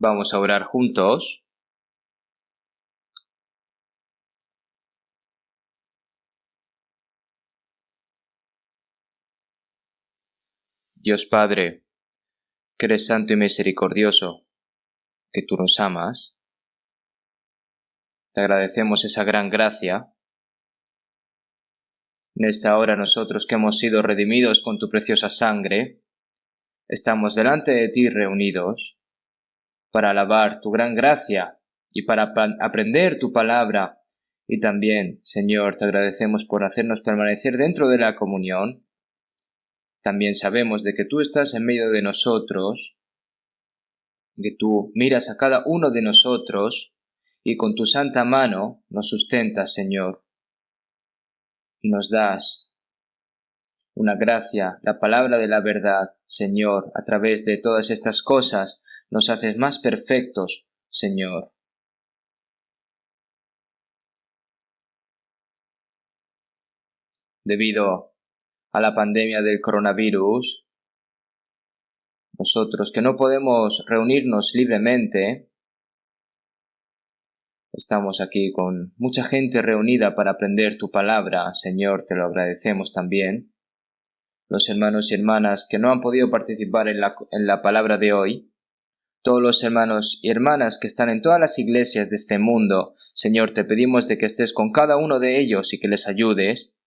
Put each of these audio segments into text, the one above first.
Vamos a orar juntos. Dios Padre, que eres santo y misericordioso, que tú nos amas, te agradecemos esa gran gracia. En esta hora nosotros que hemos sido redimidos con tu preciosa sangre, estamos delante de ti reunidos para alabar tu gran gracia y para aprender tu palabra. Y también, Señor, te agradecemos por hacernos permanecer dentro de la comunión. También sabemos de que tú estás en medio de nosotros, que tú miras a cada uno de nosotros y con tu santa mano nos sustentas, Señor, y nos das una gracia, la palabra de la verdad, Señor. A través de todas estas cosas nos haces más perfectos, Señor. Debido a la pandemia del coronavirus, nosotros que no podemos reunirnos libremente, estamos aquí con mucha gente reunida para aprender tu palabra. Señor, te lo agradecemos también. Los hermanos y hermanas que no han podido participar en la palabra de hoy, todos los hermanos y hermanas que están en todas las iglesias de este mundo, Señor, te pedimos de que estés con cada uno de ellos y que les ayudes.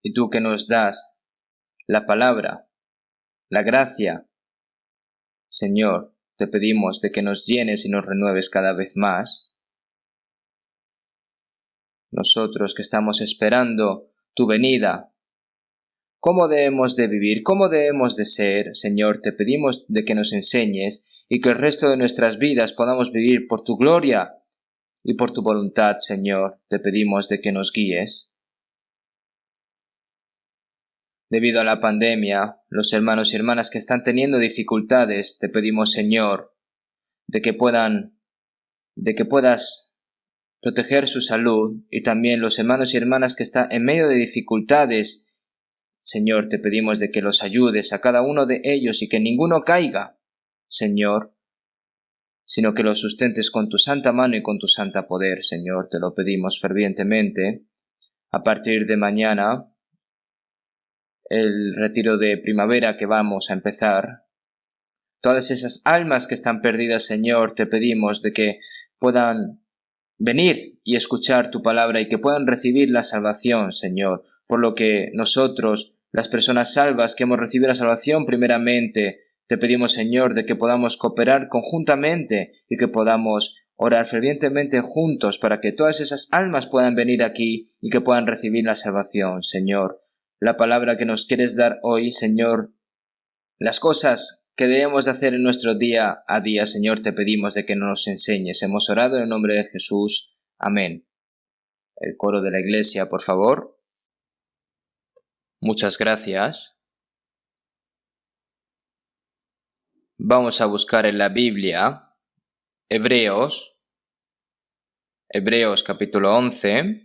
Y tú que nos das la palabra, la gracia, Señor, te pedimos de que nos llenes y nos renueves cada vez más. Nosotros que estamos esperando tu venida, ¿cómo debemos de vivir? ¿Cómo debemos de ser? Señor, te pedimos de que nos enseñes y que el resto de nuestras vidas podamos vivir por tu gloria y por tu voluntad, Señor. Te pedimos de que nos guíes. Debido a la pandemia, los hermanos y hermanas que están teniendo dificultades, te pedimos, Señor, de que puedas proteger su salud, y también los hermanos y hermanas que están en medio de dificultades, Señor, te pedimos de que los ayudes a cada uno de ellos y que ninguno caiga, Señor, sino que los sustentes con tu santa mano y con tu santa poder, Señor, te lo pedimos fervientemente. A partir de mañana, el retiro de primavera que vamos a empezar, todas esas almas que están perdidas, Señor, te pedimos de que puedan venir y escuchar tu palabra y que puedan recibir la salvación, Señor, por lo que nosotros, las personas salvas que hemos recibido la salvación primeramente, te pedimos, Señor, de que podamos cooperar conjuntamente y que podamos orar fervientemente juntos para que todas esas almas puedan venir aquí y que puedan recibir la salvación, Señor. La palabra que nos quieres dar hoy, Señor, las cosas que debemos de hacer en nuestro día a día, Señor, te pedimos de que nos enseñes. Hemos orado en el nombre de Jesús. Amén. El coro de la iglesia, por favor. Muchas gracias. Vamos a buscar en la Biblia Hebreos capítulo 11.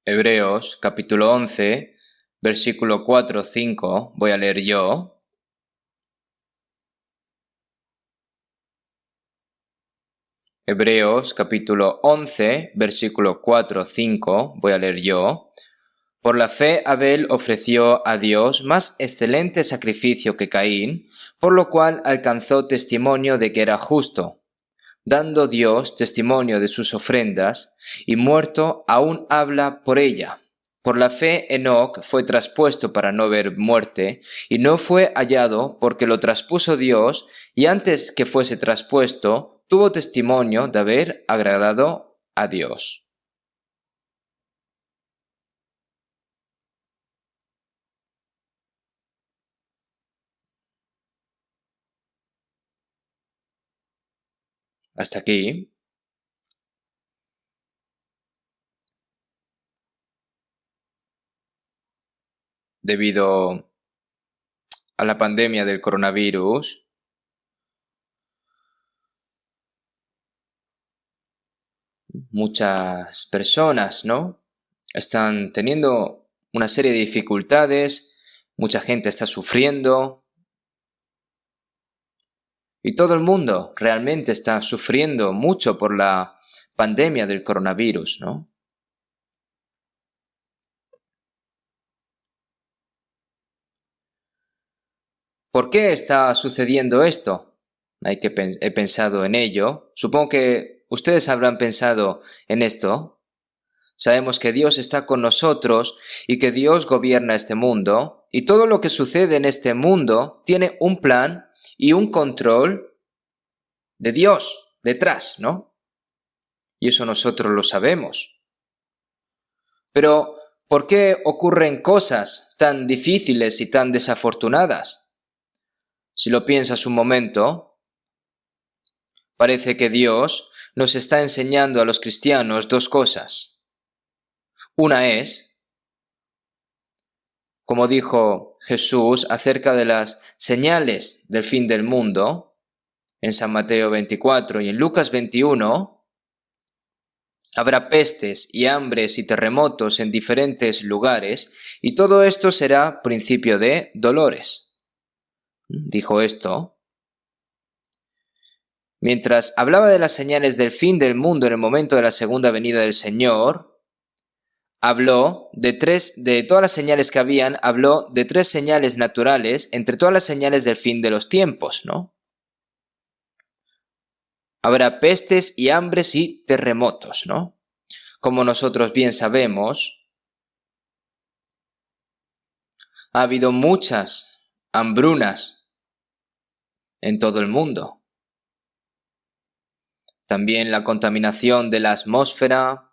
Hebreos capítulo 11, versículo 4-5, voy a leer yo. Hebreos capítulo 11, versículo 4-5, voy a leer yo. Por la fe Abel ofreció a Dios más excelente sacrificio que Caín, por lo cual alcanzó testimonio de que era justo, dando Dios testimonio de sus ofrendas, y muerto aún habla por ella. Por la fe Enoc fue traspuesto para no ver muerte, y no fue hallado porque lo traspuso Dios, y antes que fuese traspuesto, tuvo testimonio de haber agradado a Dios. Hasta aquí. Debido a la pandemia del coronavirus, muchas personas, ¿no?, están teniendo una serie de dificultades, mucha gente está sufriendo y todo el mundo realmente está sufriendo mucho por la pandemia del coronavirus, ¿no? ¿Por qué está sucediendo esto? He pensado en ello. Supongo que ustedes habrán pensado en esto. Sabemos que Dios está con nosotros y que Dios gobierna este mundo, y todo lo que sucede en este mundo tiene un plan y un control de Dios detrás, ¿no? Y eso nosotros lo sabemos. Pero, ¿por qué ocurren cosas tan difíciles y tan desafortunadas? Si lo piensas un momento, parece que Dios nos está enseñando a los cristianos dos cosas. Una es, como dijo Jesús acerca de las señales del fin del mundo, en San Mateo 24 y en Lucas 21, habrá pestes y hambres y terremotos en diferentes lugares, y todo esto será principio de dolores. Dijo esto mientras hablaba de las señales del fin del mundo en el momento de la segunda venida del Señor. Habló de todas las señales que habían, habló de tres señales naturales entre todas las señales del fin de los tiempos, ¿no? Habrá pestes y hambres y terremotos, ¿no? Como nosotros bien sabemos, ha habido muchas hambrunas en todo el mundo. También la contaminación de la atmósfera,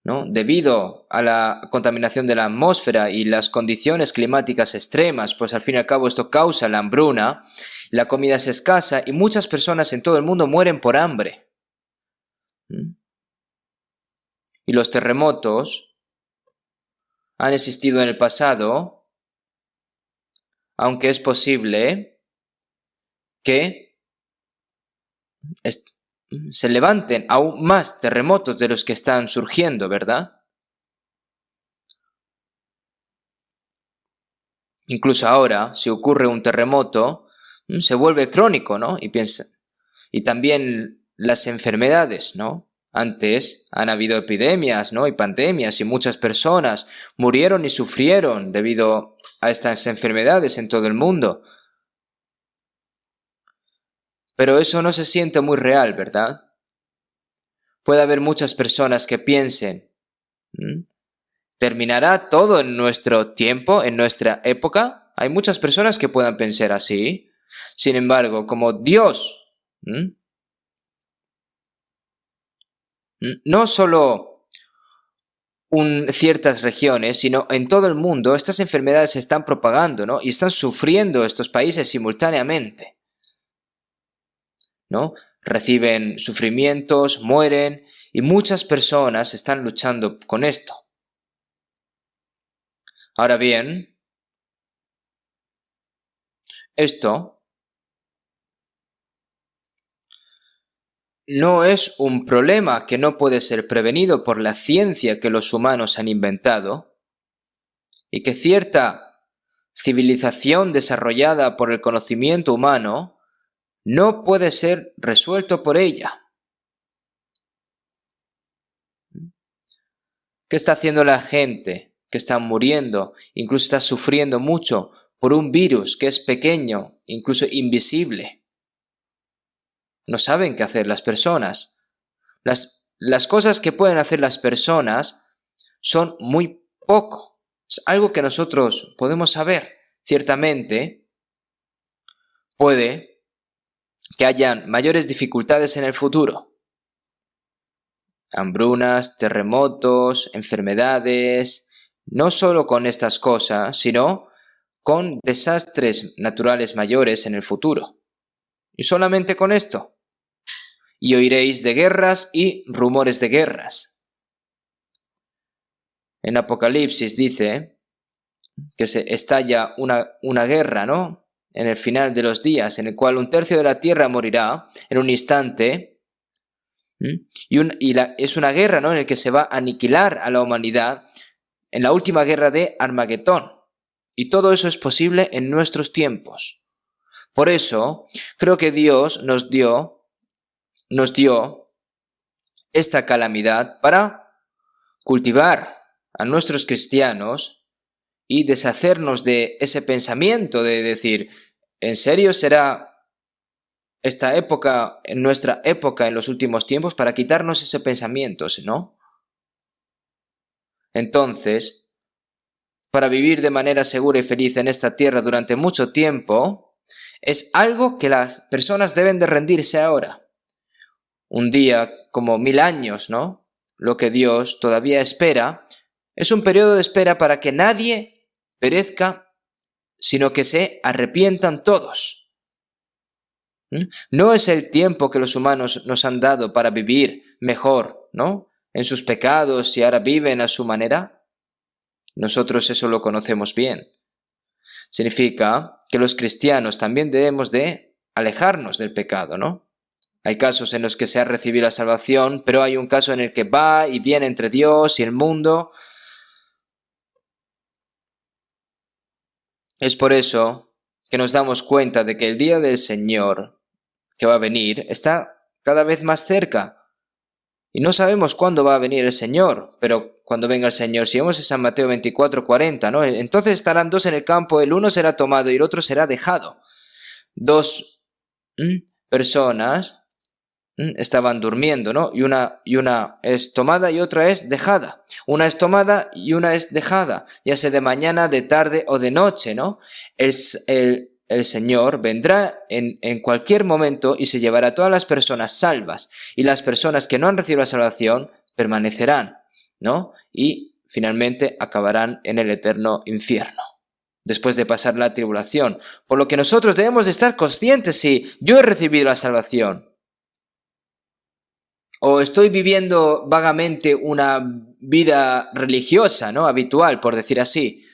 ¿no? Debido a la contaminación de la atmósfera y las condiciones climáticas extremas, pues al fin y al cabo esto causa la hambruna, la comida es escasa y muchas personas en todo el mundo mueren por hambre. Y los terremotos han existido en el pasado, aunque es posible que se levanten aún más terremotos de los que están surgiendo, ¿verdad? Incluso ahora, si ocurre un terremoto, se vuelve crónico, ¿no? Y también las enfermedades, ¿no? Antes han habido epidemias, ¿no? Y pandemias, y muchas personas murieron y sufrieron debido a estas enfermedades en todo el mundo. Pero eso no se siente muy real, ¿verdad? Puede haber muchas personas que piensen, ¿terminará todo en nuestro tiempo, en nuestra época? Hay muchas personas que puedan pensar así. Sin embargo, como Dios, no solo ciertas regiones, sino en todo el mundo, estas enfermedades se están propagando, ¿no? Y están sufriendo estos países simultáneamente, ¿no? Reciben sufrimientos, mueren, y muchas personas están luchando con esto. Ahora bien, esto no es un problema que no puede ser prevenido por la ciencia que los humanos han inventado, y que cierta civilización desarrollada por el conocimiento humano no puede ser resuelto por ella. ¿Qué está haciendo la gente que está muriendo, incluso está sufriendo mucho por un virus que es pequeño, incluso invisible? No saben qué hacer las personas. Las cosas que pueden hacer las personas son muy poco. Es algo que nosotros podemos saber. Ciertamente, puede que hayan mayores dificultades en el futuro. Hambrunas, terremotos, enfermedades, no solo con estas cosas, sino con desastres naturales mayores en el futuro. Y solamente con esto. Y oiréis de guerras y rumores de guerras. En Apocalipsis dice que se estalla una guerra, ¿no? En el final de los días, en el cual 1/3 de la tierra morirá en un instante, Es una guerra, ¿no?, en la que se va a aniquilar a la humanidad en la última guerra de Armagedón. Y todo eso es posible en nuestros tiempos. Por eso, creo que Dios nos dio esta calamidad para cultivar a nuestros cristianos y deshacernos de ese pensamiento de decir, ¿en serio será esta época, en nuestra época, en los últimos tiempos, para quitarnos ese pensamiento, ¿no? Entonces, para vivir de manera segura y feliz en esta tierra durante mucho tiempo, es algo que las personas deben de rendirse ahora. Un día como 1000 años, ¿no? Lo que Dios todavía espera es un periodo de espera para que nadie perezca, sino que se arrepientan todos. No es el tiempo que los humanos nos han dado para vivir mejor, ¿no?, en sus pecados y ahora viven a su manera. Nosotros eso lo conocemos bien. Significa que los cristianos también debemos de alejarnos del pecado, ¿no? Hay casos en los que se ha recibido la salvación, pero hay un caso en el que va y viene entre Dios y el mundo. Es por eso que nos damos cuenta de que el día del Señor que va a venir está cada vez más cerca. Y no sabemos cuándo va a venir el Señor, pero cuando venga el Señor, si vemos en San Mateo 24:40, ¿no?, entonces estarán dos en el campo, el uno será tomado y el otro será dejado. Dos personas estaban durmiendo, ¿no? Y una es tomada y otra es dejada. Una es tomada y una es dejada, ya sea de mañana, de tarde o de noche, ¿no? El Señor vendrá en cualquier momento y se llevará a todas las personas salvas, y las personas que no han recibido la salvación permanecerán, ¿no? Y finalmente acabarán en el eterno infierno, después de pasar la tribulación. Por lo que nosotros debemos de estar conscientes si yo he recibido la salvación o estoy viviendo vagamente una vida religiosa, ¿no?, habitual, por decir así.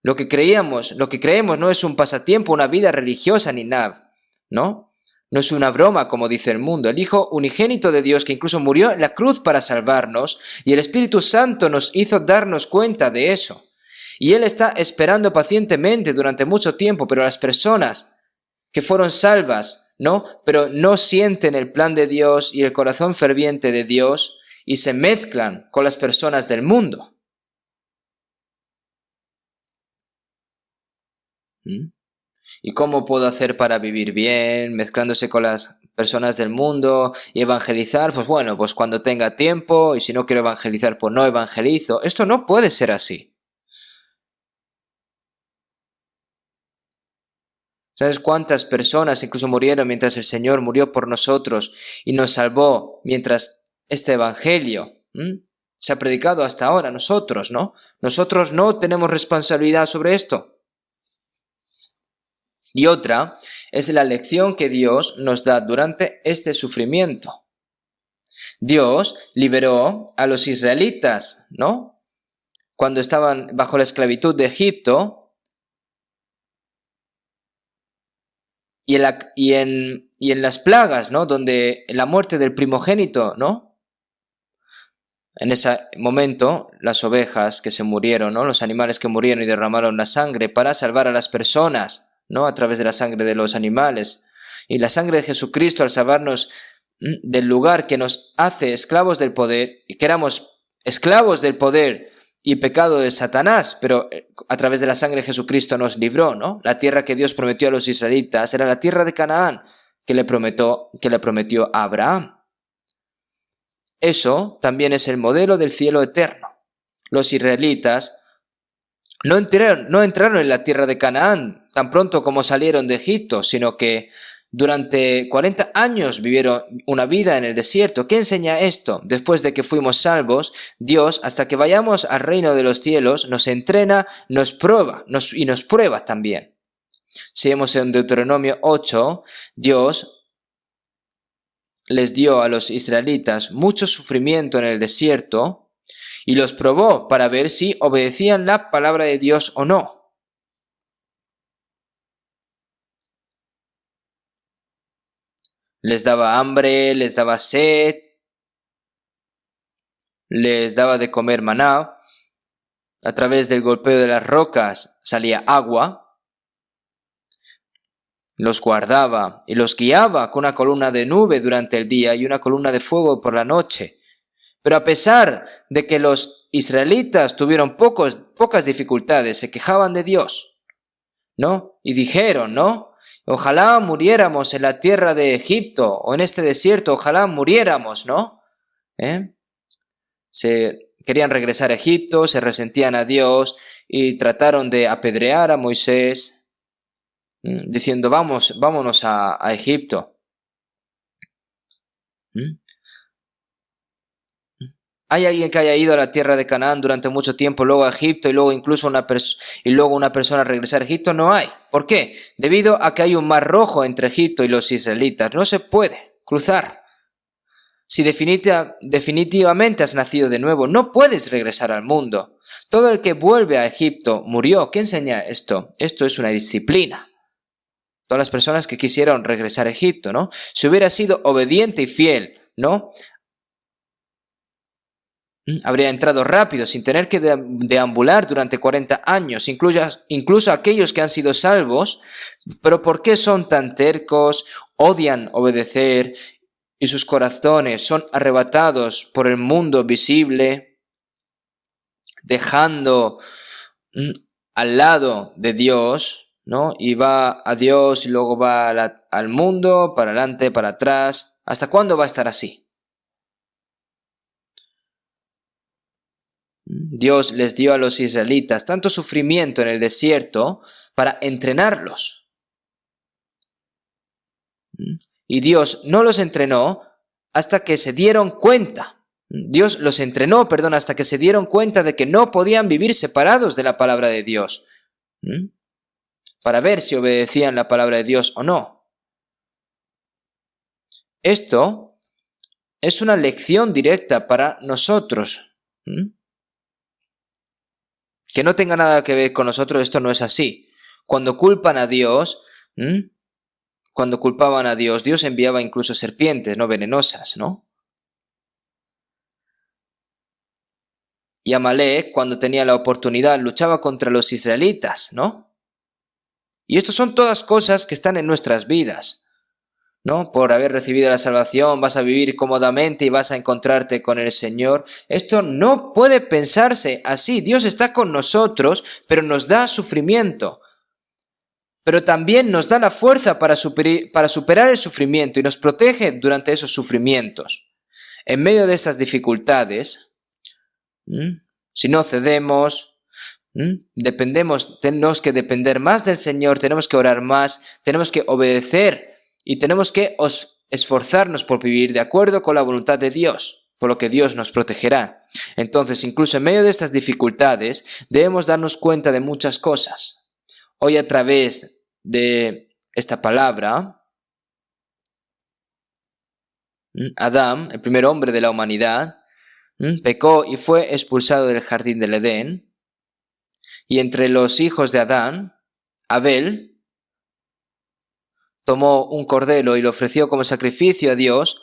Lo que creemos no es un pasatiempo, una vida religiosa ni nada, ¿no? No es una broma, como dice el mundo. El Hijo unigénito de Dios, que incluso murió en la cruz para salvarnos, y el Espíritu Santo nos hizo darnos cuenta de eso. Y Él está esperando pacientemente durante mucho tiempo, pero las personas que fueron salvas, ¿no?, pero no sienten el plan de Dios y el corazón ferviente de Dios y se mezclan con las personas del mundo. ¿Y cómo puedo hacer para vivir bien, mezclándose con las personas del mundo y evangelizar? Pues bueno, pues cuando tenga tiempo, y si no quiero evangelizar, pues no evangelizo. Esto no puede ser así. ¿Sabes cuántas personas incluso murieron mientras el Señor murió por nosotros y nos salvó mientras este evangelio se ha predicado hasta ahora? Nosotros, ¿no? Nosotros no tenemos responsabilidad sobre esto. Y otra es la lección que Dios nos da durante este sufrimiento. Dios liberó a los israelitas, ¿no?, cuando estaban bajo la esclavitud de Egipto, y en las plagas, ¿no?, donde la muerte del primogénito, ¿no?, en ese momento las ovejas que se murieron, ¿no?, los animales que murieron y derramaron la sangre para salvar a las personas, ¿no?, a través de la sangre de los animales. Y la sangre de Jesucristo, al salvarnos del lugar que nos hace esclavos del poder, y que éramos esclavos del poder y pecado de Satanás, pero a través de la sangre de Jesucristo nos libró, ¿no? La tierra que Dios prometió a los israelitas era la tierra de Canaán que le prometió a Abraham. Eso también es el modelo del cielo eterno. Los israelitas no entraron en la tierra de Canaán tan pronto como salieron de Egipto, sino que durante 40 años vivieron una vida en el desierto. ¿Qué enseña esto? Después de que fuimos salvos, Dios, hasta que vayamos al reino de los cielos, nos entrena, nos prueba y nos prueba también. Si vemos en Deuteronomio 8, Dios les dio a los israelitas mucho sufrimiento en el desierto y los probó para ver si obedecían la palabra de Dios o no. Les daba hambre, les daba sed, les daba de comer maná. A través del golpeo de las rocas salía agua. Los guardaba y los guiaba con una columna de nube durante el día y una columna de fuego por la noche. Pero a pesar de que los israelitas tuvieron pocas dificultades, se quejaban de Dios, ¿no? Y dijeron, ¿no? Ojalá muriéramos en la tierra de Egipto o en este desierto, ojalá muriéramos, ¿no? Se querían regresar a Egipto, se resentían a Dios y trataron de apedrear a Moisés, diciendo, vámonos a Egipto. ¿Hay alguien que haya ido a la tierra de Canaán durante mucho tiempo, luego a Egipto y luego incluso una persona regresar a Egipto? No hay. ¿Por qué? Debido a que hay un mar rojo entre Egipto y los israelitas. No se puede cruzar. Si definitivamente has nacido de nuevo, no puedes regresar al mundo. Todo el que vuelve a Egipto murió. ¿Qué enseña esto? Esto es una disciplina. Todas las personas que quisieron regresar a Egipto, ¿no? Si hubiera sido obediente y fiel, ¿no? Habría entrado rápido, sin tener que deambular durante 40 años, incluso aquellos que han sido salvos. Pero ¿por qué son tan tercos? Odian obedecer y sus corazones son arrebatados por el mundo visible, dejando al lado de Dios, ¿no? Y va a Dios y luego va al mundo, para adelante, para atrás. ¿Hasta cuándo va a estar así? Dios les dio a los israelitas tanto sufrimiento en el desierto para entrenarlos. Y Dios no los entrenó hasta que se dieron cuenta. Dios los entrenó, hasta que se dieron cuenta de que no podían vivir separados de la palabra de Dios. Para ver si obedecían la palabra de Dios o no. Esto es una lección directa para nosotros. Que no tenga nada que ver con nosotros, esto no es así. Cuando culpan a Dios, cuando culpaban a Dios, Dios enviaba incluso serpientes, no venenosas, ¿no? Y Amalek, cuando tenía la oportunidad, luchaba contra los israelitas, ¿no? Y estas son todas cosas que están en nuestras vidas, ¿no? Por haber recibido la salvación, vas a vivir cómodamente y vas a encontrarte con el Señor. Esto no puede pensarse así. Dios está con nosotros, pero nos da sufrimiento. Pero también nos da la fuerza para superar el sufrimiento y nos protege durante esos sufrimientos. En medio de estas dificultades, si no cedemos, tenemos que depender más del Señor, tenemos que orar más, tenemos que obedecer y tenemos que esforzarnos por vivir de acuerdo con la voluntad de Dios, por lo que Dios nos protegerá. Entonces, incluso en medio de estas dificultades, debemos darnos cuenta de muchas cosas. Hoy, a través de esta palabra, Adán, el primer hombre de la humanidad, pecó y fue expulsado del jardín del Edén. Y entre los hijos de Adán, Abel tomó un cordero y lo ofreció como sacrificio a Dios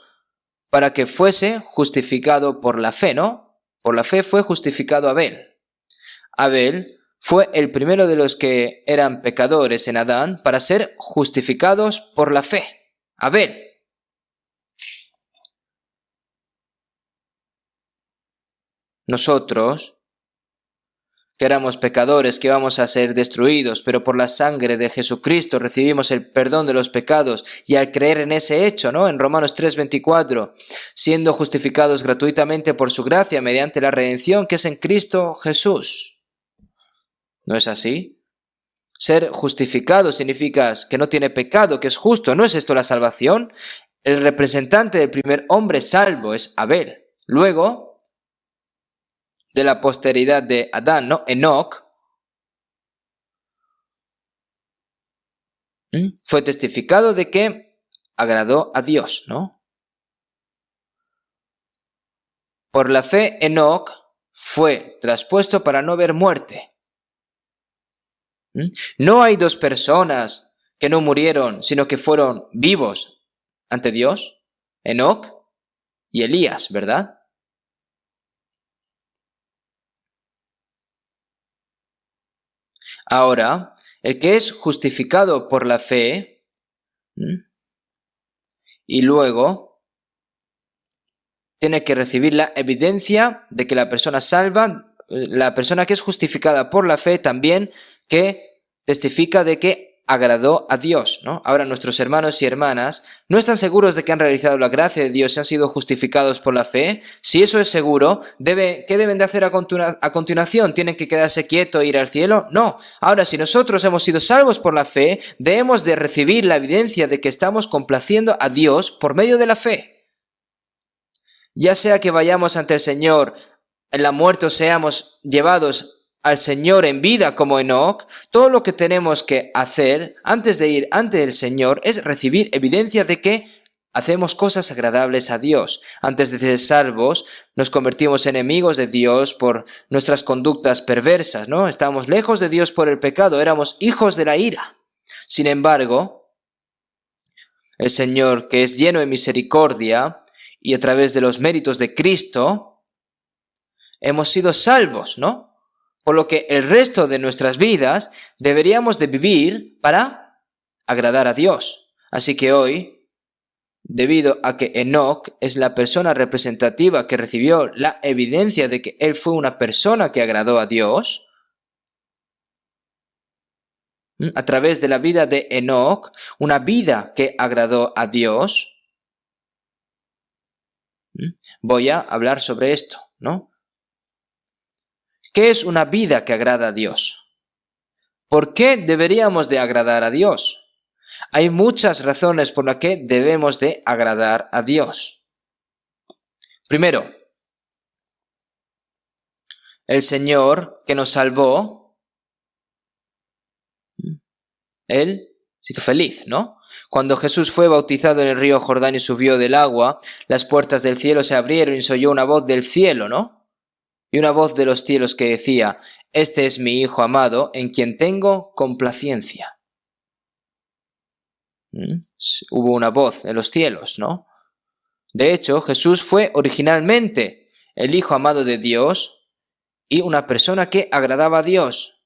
para que fuese justificado por la fe, ¿no? Por la fe fue justificado Abel. Abel fue el primero de los que eran pecadores en Adán para ser justificados por la fe. Abel. Nosotros, que éramos pecadores, que íbamos a ser destruidos, pero por la sangre de Jesucristo recibimos el perdón de los pecados, y al creer en ese hecho, ¿no? En Romanos 3:24, siendo justificados gratuitamente por su gracia mediante la redención que es en Cristo Jesús. ¿No es así? Ser justificado significa que no tiene pecado, que es justo. ¿No es esto la salvación? El representante del primer hombre salvo es Abel. Luego, de la posteridad de Adán, ¿no? Enoc, fue testificado de que agradó a Dios, ¿no? Por la fe, Enoc fue traspuesto para no ver muerte. No hay dos personas que no murieron, sino que fueron vivos. ante Dios? Enoc y Elías, ¿verdad? Ahora, el que es justificado por la fe, y luego tiene que recibir la evidencia de que la persona salva, la persona que es justificada por la fe también, que testifica de que agradó a Dios, ¿no? Ahora nuestros hermanos y hermanas no están seguros de que han realizado la gracia de Dios y han sido justificados por la fe. Si eso es seguro, ¿qué deben de hacer a continuación? ¿Tienen que quedarse quietos e ir al cielo? No. Ahora, si nosotros hemos sido salvos por la fe, debemos de recibir la evidencia de que estamos complaciendo a Dios por medio de la fe. Ya sea que vayamos ante el Señor en la muerte o seamos llevados al Señor en vida como Enoc, todo lo que tenemos que hacer antes de ir ante el Señor es recibir evidencia de que hacemos cosas agradables a Dios. Antes de ser salvos, nos convertimos en enemigos de Dios por nuestras conductas perversas, ¿no? Estábamos lejos de Dios por el pecado, éramos hijos de la ira. Sin embargo, el Señor, que es lleno de misericordia y a través de los méritos de Cristo, hemos sido salvos, ¿no? Por lo que el resto de nuestras vidas deberíamos de vivir para agradar a Dios. Así que hoy, debido a que Enoc es la persona representativa que recibió la evidencia de que él fue una persona que agradó a Dios, a través de la vida de Enoc, una vida que agradó a Dios, voy a hablar sobre esto, ¿no? ¿Qué es una vida que agrada a Dios? ¿Por qué deberíamos de agradar a Dios? Hay muchas razones por las que debemos de agradar a Dios. Primero, el Señor que nos salvó, Él se hizo feliz, ¿no? Cuando Jesús fue bautizado en el río Jordán y subió del agua, las puertas del cielo se abrieron y se oyó una voz del cielo, ¿no? Y una voz de los cielos que decía: este es mi Hijo amado, en quien tengo complacencia. Hubo una voz en los cielos, ¿no? De hecho, Jesús fue originalmente el Hijo amado de Dios y una persona que agradaba a Dios.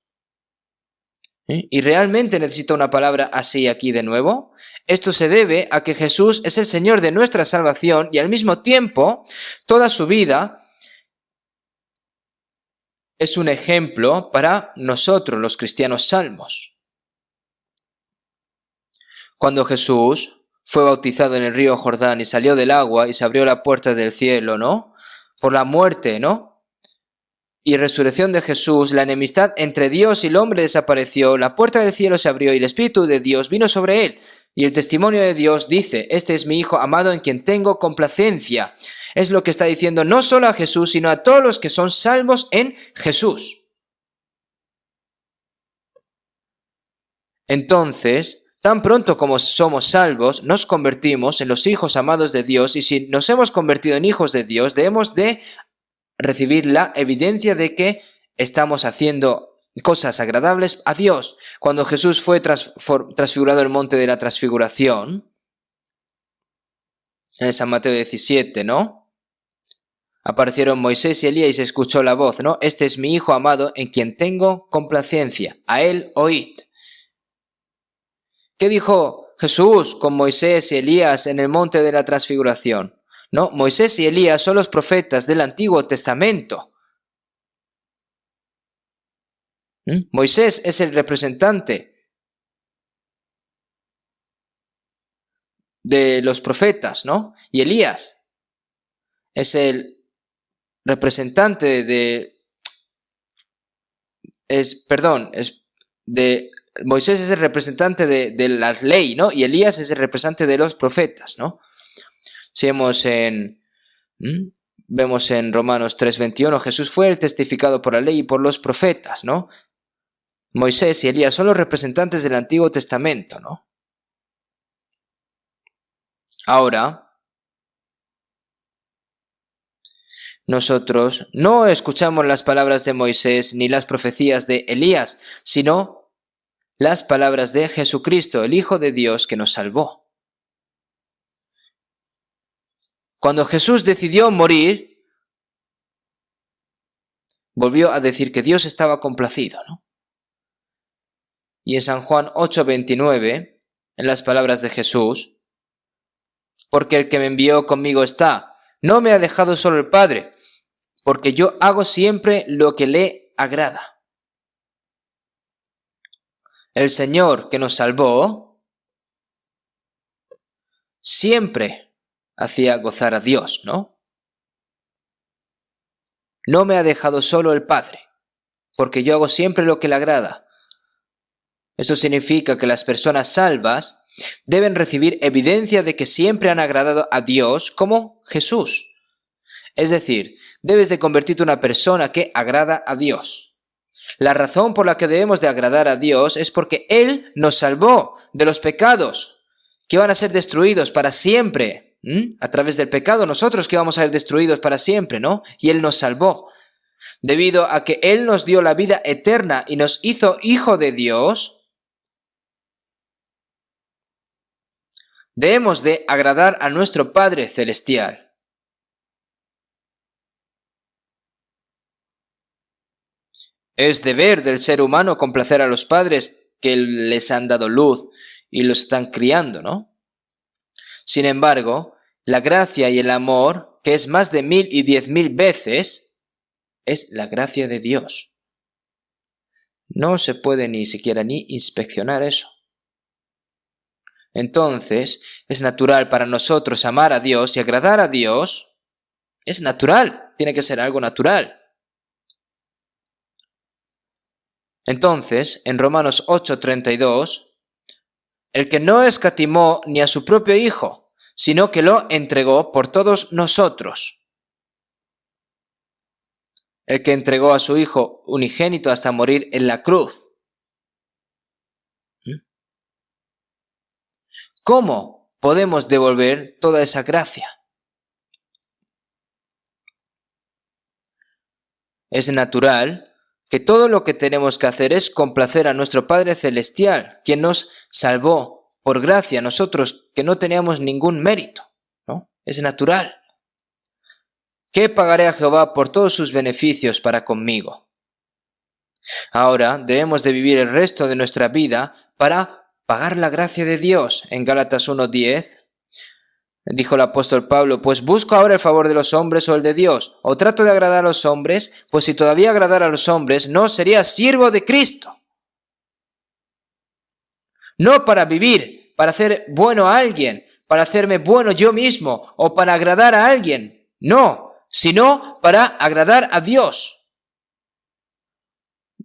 ¿Y realmente necesita una palabra así aquí de nuevo? Esto se debe a que Jesús es el Señor de nuestra salvación y al mismo tiempo toda su vida es un ejemplo para nosotros los cristianos salvos. Cuando Jesús fue bautizado en el río Jordán y salió del agua y se abrió la puerta del cielo, ¿no? Por la muerte, ¿no? Y resurrección de Jesús, la enemistad entre Dios y el hombre desapareció, la puerta del cielo se abrió y el Espíritu de Dios vino sobre él. Y el testimonio de Dios dice: este es mi Hijo amado en quien tengo complacencia. Es lo que está diciendo no solo a Jesús, sino a todos los que son salvos en Jesús. Entonces, tan pronto como somos salvos, nos convertimos en los hijos amados de Dios, y si nos hemos convertido en hijos de Dios, debemos de recibir la evidencia de que estamos haciendo cosas agradables a Dios. Cuando Jesús fue transfigurado en el monte de la transfiguración, en San Mateo 17, ¿no? Aparecieron Moisés y Elías y se escuchó la voz, ¿no? Este es mi Hijo amado en quien tengo complacencia, a él oíd. ¿Qué dijo Jesús con Moisés y Elías en el monte de la transfiguración? No, Moisés y Elías son los profetas del Antiguo Testamento. Moisés es el representante de los profetas, ¿no? Y Elías es el representante Moisés es el representante de la ley, ¿no? Y Elías es el representante de los profetas, ¿no? Si vemos en Romanos 3:21, Jesús fue el testificado por la ley y por los profetas, ¿no? Moisés y Elías son los representantes del Antiguo Testamento, ¿no? Ahora, nosotros no escuchamos las palabras de Moisés ni las profecías de Elías, sino las palabras de Jesucristo, el Hijo de Dios que nos salvó. Cuando Jesús decidió morir, volvió a decir que Dios estaba complacido, ¿no? Y en San Juan 8:29, en las palabras de Jesús, porque el que me envió conmigo está, no me ha dejado solo el Padre, porque yo hago siempre lo que le agrada. El Señor que nos salvó siempre hacía gozar a Dios, ¿no? No me ha dejado solo el Padre, porque yo hago siempre lo que le agrada. Esto significa que las personas salvas deben recibir evidencia de que siempre han agradado a Dios como Jesús. Es decir, debes de convertirte en una persona que agrada a Dios. La razón por la que debemos de agradar a Dios es porque Él nos salvó de los pecados que van a ser destruidos para siempre. A través del pecado nosotros que vamos a ser destruidos para siempre, ¿no? Y Él nos salvó. Debido a que Él nos dio la vida eterna y nos hizo hijo de Dios, debemos de agradar a nuestro Padre Celestial. Es deber del ser humano complacer a los padres que les han dado luz y los están criando, ¿no? Sin embargo, la gracia y el amor, que es más de 1000 y 10.000 veces, es la gracia de Dios. No se puede ni siquiera ni inspeccionar eso. Entonces, es natural para nosotros amar a Dios y agradar a Dios. Es natural, tiene que ser algo natural. Entonces, en Romanos 8:32, el que no escatimó ni a su propio Hijo, sino que lo entregó por todos nosotros. El que entregó a su Hijo unigénito hasta morir en la cruz. ¿Cómo podemos devolver toda esa gracia? Es natural que todo lo que tenemos que hacer es complacer a nuestro Padre Celestial, quien nos salvó por gracia, nosotros que no teníamos ningún mérito, ¿no? Es natural. ¿Qué pagaré a Jehová por todos sus beneficios para conmigo? Ahora debemos de vivir el resto de nuestra vida para pagar la gracia de Dios. En Gálatas 1:10 dijo el apóstol Pablo, pues busco ahora el favor de los hombres o el de Dios, o trato de agradar a los hombres, pues si todavía agradara a los hombres, no sería siervo de Cristo. No para vivir, para hacer bueno a alguien, para hacerme bueno yo mismo, o para agradar a alguien. No, sino para agradar a Dios.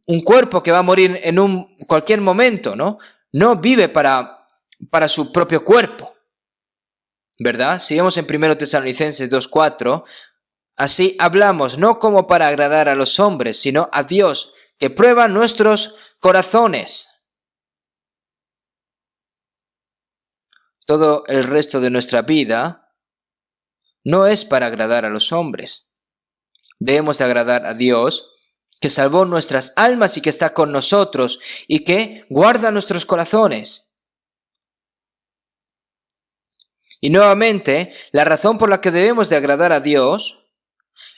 Un cuerpo que va a morir en cualquier momento, ¿no? No vive para su propio cuerpo. ¿Verdad? Si vemos en 1 Tesalonicenses 2:4, así hablamos, no como para agradar a los hombres, sino a Dios, que prueba nuestros corazones. Todo el resto de nuestra vida no es para agradar a los hombres. Debemos de agradar a Dios, que salvó nuestras almas y que está con nosotros y que guarda nuestros corazones. Y nuevamente, la razón por la que debemos de agradar a Dios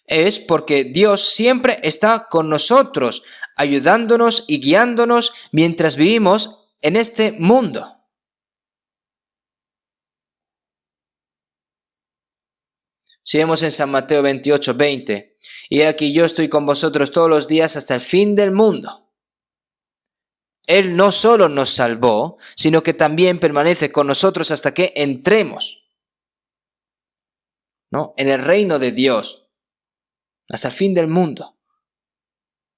es porque Dios siempre está con nosotros, ayudándonos y guiándonos mientras vivimos en este mundo. Si vemos en San Mateo 28:20, y aquí yo estoy con vosotros todos los días hasta el fin del mundo. Él no solo nos salvó, sino que también permanece con nosotros hasta que entremos, ¿no?, en el reino de Dios, hasta el fin del mundo.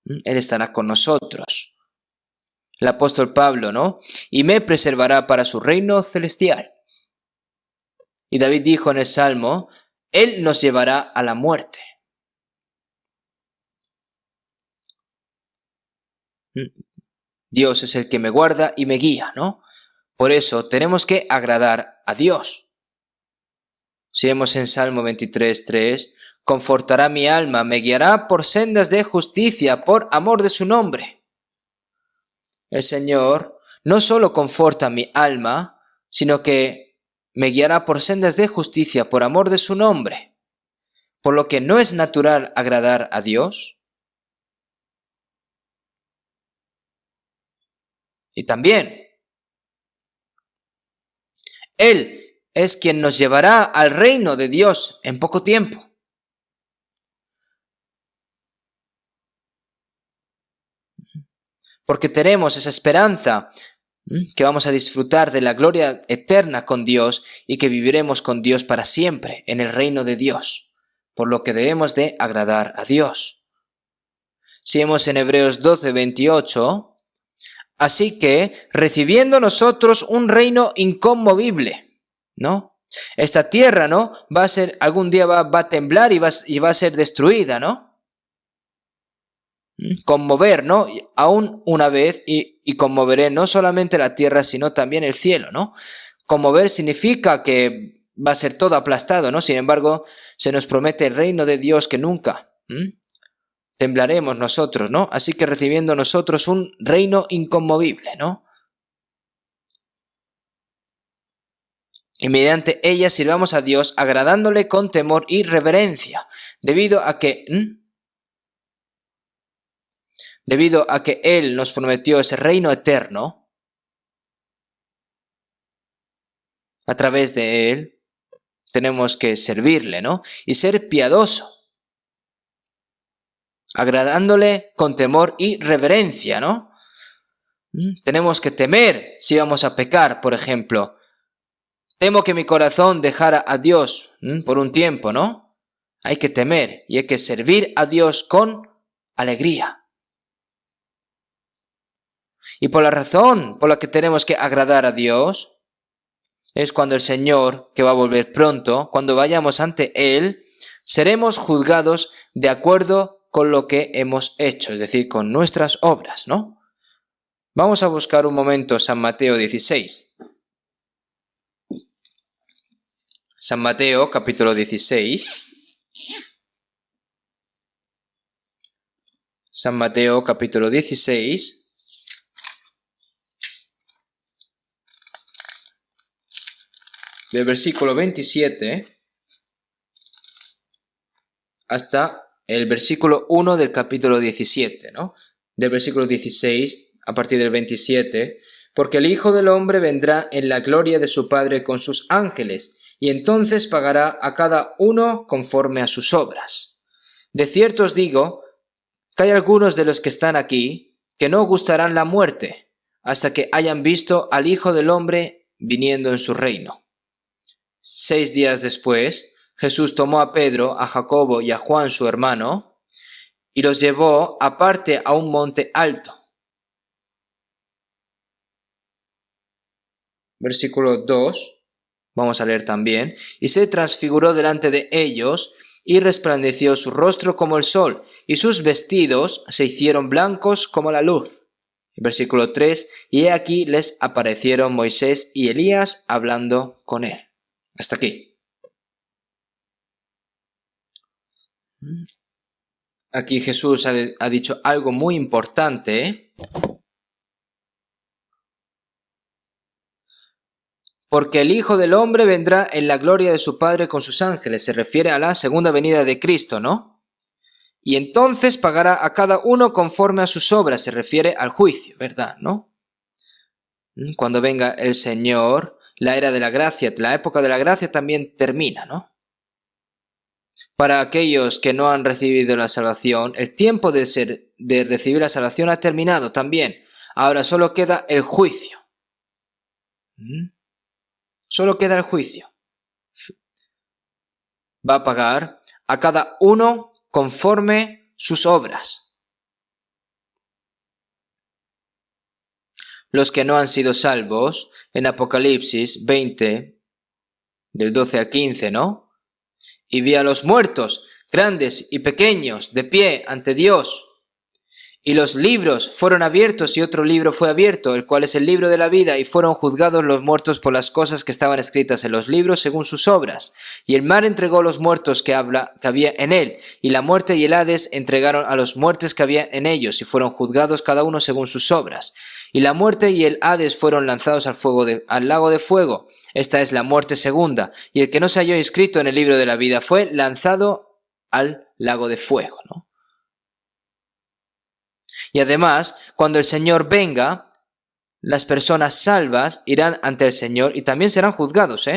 Él estará con nosotros. El apóstol Pablo, ¿no? Y me preservará para su reino celestial. Y David dijo en el Salmo, Él nos llevará a la muerte. Dios es el que me guarda y me guía, ¿no? Por eso tenemos que agradar a Dios. Si vemos en Salmo 23:3, confortará mi alma, me guiará por sendas de justicia, por amor de su nombre. El Señor no solo conforta mi alma, sino que me guiará por sendas de justicia por amor de su nombre, por lo que no es natural agradar a Dios. Y también, Él es quien nos llevará al reino de Dios en poco tiempo. Porque tenemos esa esperanza que vamos a disfrutar de la gloria eterna con Dios y que viviremos con Dios para siempre en el reino de Dios, por lo que debemos de agradar a Dios. Seguimos en Hebreos 12:28, así que recibiendo nosotros un reino inconmovible, ¿no? Esta tierra, ¿no? Va a ser, algún día va a temblar y va a ser destruida, ¿no? Conmover, ¿no? Aún una vez y conmoveré no solamente la tierra, sino también el cielo, ¿no? Conmover significa que va a ser todo aplastado, ¿no? Sin embargo, se nos promete el reino de Dios que nunca temblaremos nosotros, ¿no? Así que recibiendo nosotros un reino inconmovible, ¿no? Y mediante ella sirvamos a Dios agradándole con temor y reverencia, debido a que Él nos prometió ese reino eterno. A través de Él tenemos que servirle, ¿no? Y ser piadoso, agradándole con temor y reverencia, ¿no? Tenemos que temer si vamos a pecar, por ejemplo. Temo que mi corazón dejara a Dios por un tiempo, ¿no? Hay que temer y hay que servir a Dios con alegría. Y por la razón por la que tenemos que agradar a Dios es cuando el Señor, que va a volver pronto, cuando vayamos ante Él, seremos juzgados de acuerdo con lo que hemos hecho, es decir, con nuestras obras, ¿no? Vamos a buscar un momento San Mateo 16. San Mateo, capítulo 16. San Mateo, capítulo 16. Del versículo 27 hasta el versículo 1 del capítulo 17, ¿no? Del versículo 16 a partir del 27, porque el Hijo del Hombre vendrá en la gloria de su Padre con sus ángeles, y entonces pagará a cada uno conforme a sus obras. De cierto os digo que hay algunos de los que están aquí que no gustarán la muerte hasta que hayan visto al Hijo del Hombre viniendo en su reino. 6 días después, Jesús tomó a Pedro, a Jacobo y a Juan su hermano, y los llevó aparte a un monte alto. Versículo 2, vamos a leer también. Y se transfiguró delante de ellos, y resplandeció su rostro como el sol, y sus vestidos se hicieron blancos como la luz. Versículo 3, y he aquí les aparecieron Moisés y Elías hablando con él. Hasta aquí. Aquí Jesús ha dicho algo muy importante, porque el Hijo del Hombre vendrá en la gloria de su Padre con sus ángeles. Se refiere a la segunda venida de Cristo, ¿no? Y entonces pagará a cada uno conforme a sus obras. Se refiere al juicio, ¿verdad? ¿No? Cuando venga el Señor, la era de la gracia, la época de la gracia también termina, ¿no? Para aquellos que no han recibido la salvación, el tiempo de recibir la salvación ha terminado también. Ahora solo queda el juicio. Solo queda el juicio. Va a pagar a cada uno conforme sus obras. Los que no han sido salvos, en Apocalipsis 20, del 12 al 15, ¿no? Y vi a los muertos, grandes y pequeños, de pie ante Dios. Y los libros fueron abiertos y otro libro fue abierto, el cual es el libro de la vida, y fueron juzgados los muertos por las cosas que estaban escritas en los libros según sus obras. Y el mar entregó los muertos que había en él, y la muerte y el Hades entregaron a los muertos que había en ellos, y fueron juzgados cada uno según sus obras. Y la muerte y el Hades fueron lanzados al lago de fuego. Esta es la muerte segunda, y el que no se halló inscrito en el libro de la vida fue lanzado al lago de fuego, ¿no? Y además, cuando el Señor venga, las personas salvas irán ante el Señor y también serán juzgados,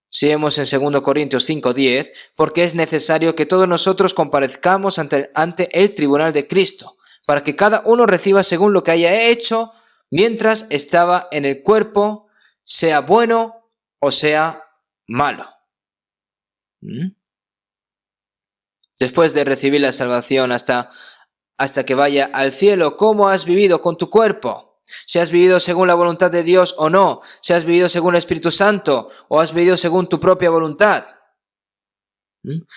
Si vemos en 2 Corintios 5:10, porque es necesario que todos nosotros comparezcamos ante el tribunal de Cristo, para que cada uno reciba según lo que haya hecho mientras estaba en el cuerpo, sea bueno o sea malo. Después de recibir la salvación hasta que vaya al cielo, ¿cómo has vivido con tu cuerpo? Si has vivido según la voluntad de Dios o no, si has vivido según el Espíritu Santo o has vivido según tu propia voluntad.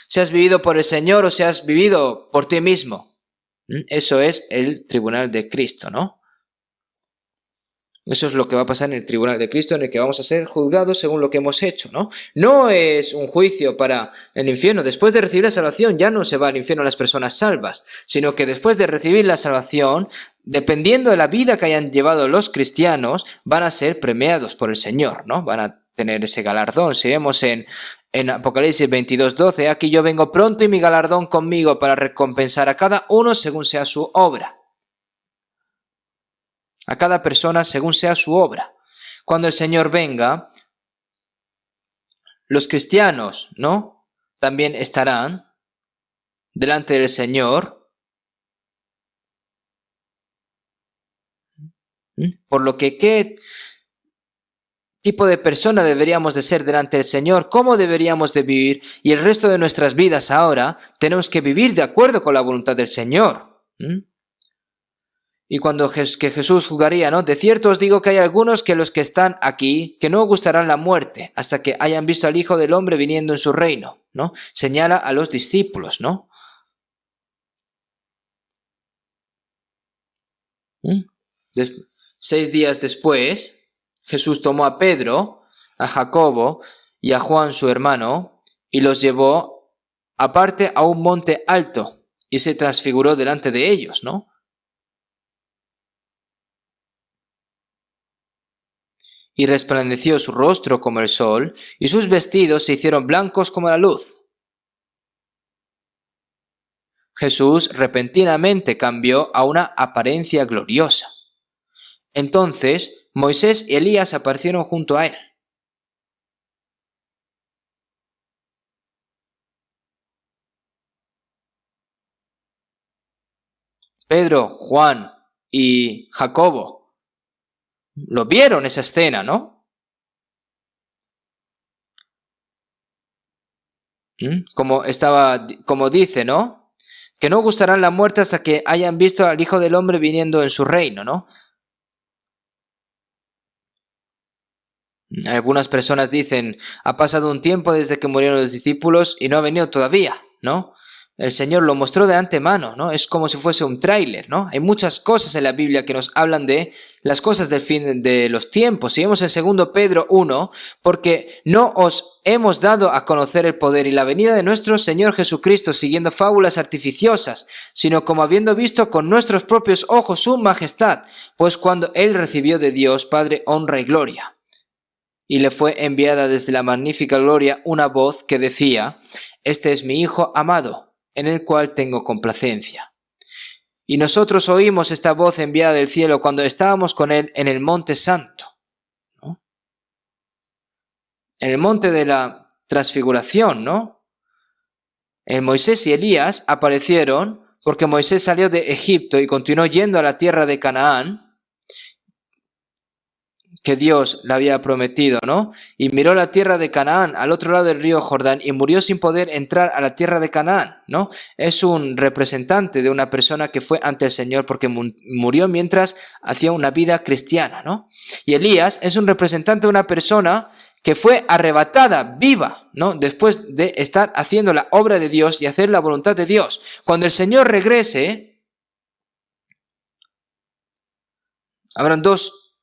Si has vivido por el Señor o si has vivido por ti mismo. Eso es el tribunal de Cristo, ¿no? Eso es lo que va a pasar en el tribunal de Cristo, en el que vamos a ser juzgados según lo que hemos hecho, ¿no? No es un juicio para el infierno. Después de recibir la salvación ya no se va al infierno las personas salvas, sino que después de recibir la salvación, dependiendo de la vida que hayan llevado los cristianos, van a ser premiados por el Señor, ¿no? Van a tener ese galardón. Si vemos en Apocalipsis 22:12, aquí yo vengo pronto y mi galardón conmigo para recompensar a cada uno según sea su obra. A cada persona según sea su obra. Cuando el Señor venga, los cristianos, ¿no? También estarán delante del Señor. Por lo que, ¿qué tipo de persona deberíamos de ser delante del Señor? ¿Cómo deberíamos de vivir? Y el resto de nuestras vidas ahora tenemos que vivir de acuerdo con la voluntad del Señor. Y cuando que Jesús juzgaría, ¿no? De cierto os digo que hay algunos que los que están aquí, que no gustarán la muerte, hasta que hayan visto al Hijo del Hombre viniendo en su reino, ¿no? Señala a los discípulos, ¿no? 6 días después, Jesús tomó a Pedro, a Jacobo y a Juan su hermano, y los llevó aparte a un monte alto, y se transfiguró delante de ellos, ¿no? Y resplandeció su rostro como el sol, y sus vestidos se hicieron blancos como la luz. Jesús repentinamente cambió a una apariencia gloriosa. Entonces Moisés y Elías aparecieron junto a él. Pedro, Juan y Jacobo lo vieron esa escena, ¿no? Como dice, ¿no? Que no gustarán la muerte hasta que hayan visto al Hijo del Hombre viniendo en su reino, ¿no? Algunas personas dicen, ha pasado un tiempo desde que murieron los discípulos y no ha venido todavía, ¿no? El Señor lo mostró de antemano, ¿no? Es como si fuese un tráiler, ¿no? Hay muchas cosas en la Biblia que nos hablan de las cosas del fin de los tiempos. Si vemos en 2 Pedro 1, porque no os hemos dado a conocer el poder y la venida de nuestro Señor Jesucristo siguiendo fábulas artificiosas, sino como habiendo visto con nuestros propios ojos su majestad, pues cuando Él recibió de Dios Padre honra y gloria. Y le fue enviada desde la magnífica gloria una voz que decía, este es mi Hijo amado, en el cual tengo complacencia. Y nosotros oímos esta voz enviada del cielo cuando estábamos con Él en el monte santo, ¿no? En el monte de la transfiguración, ¿no? Moisés y Elías aparecieron porque Moisés salió de Egipto y continuó yendo a la tierra de Canaán, que Dios le había prometido, ¿no? Y miró la tierra de Canaán al otro lado del río Jordán y murió sin poder entrar a la tierra de Canaán, ¿no? Es un representante de una persona que fue ante el Señor porque murió mientras hacía una vida cristiana, ¿no? Y Elías es un representante de una persona que fue arrebatada viva, ¿no? Después de estar haciendo la obra de Dios y hacer la voluntad de Dios. Cuando el Señor regrese, habrán dos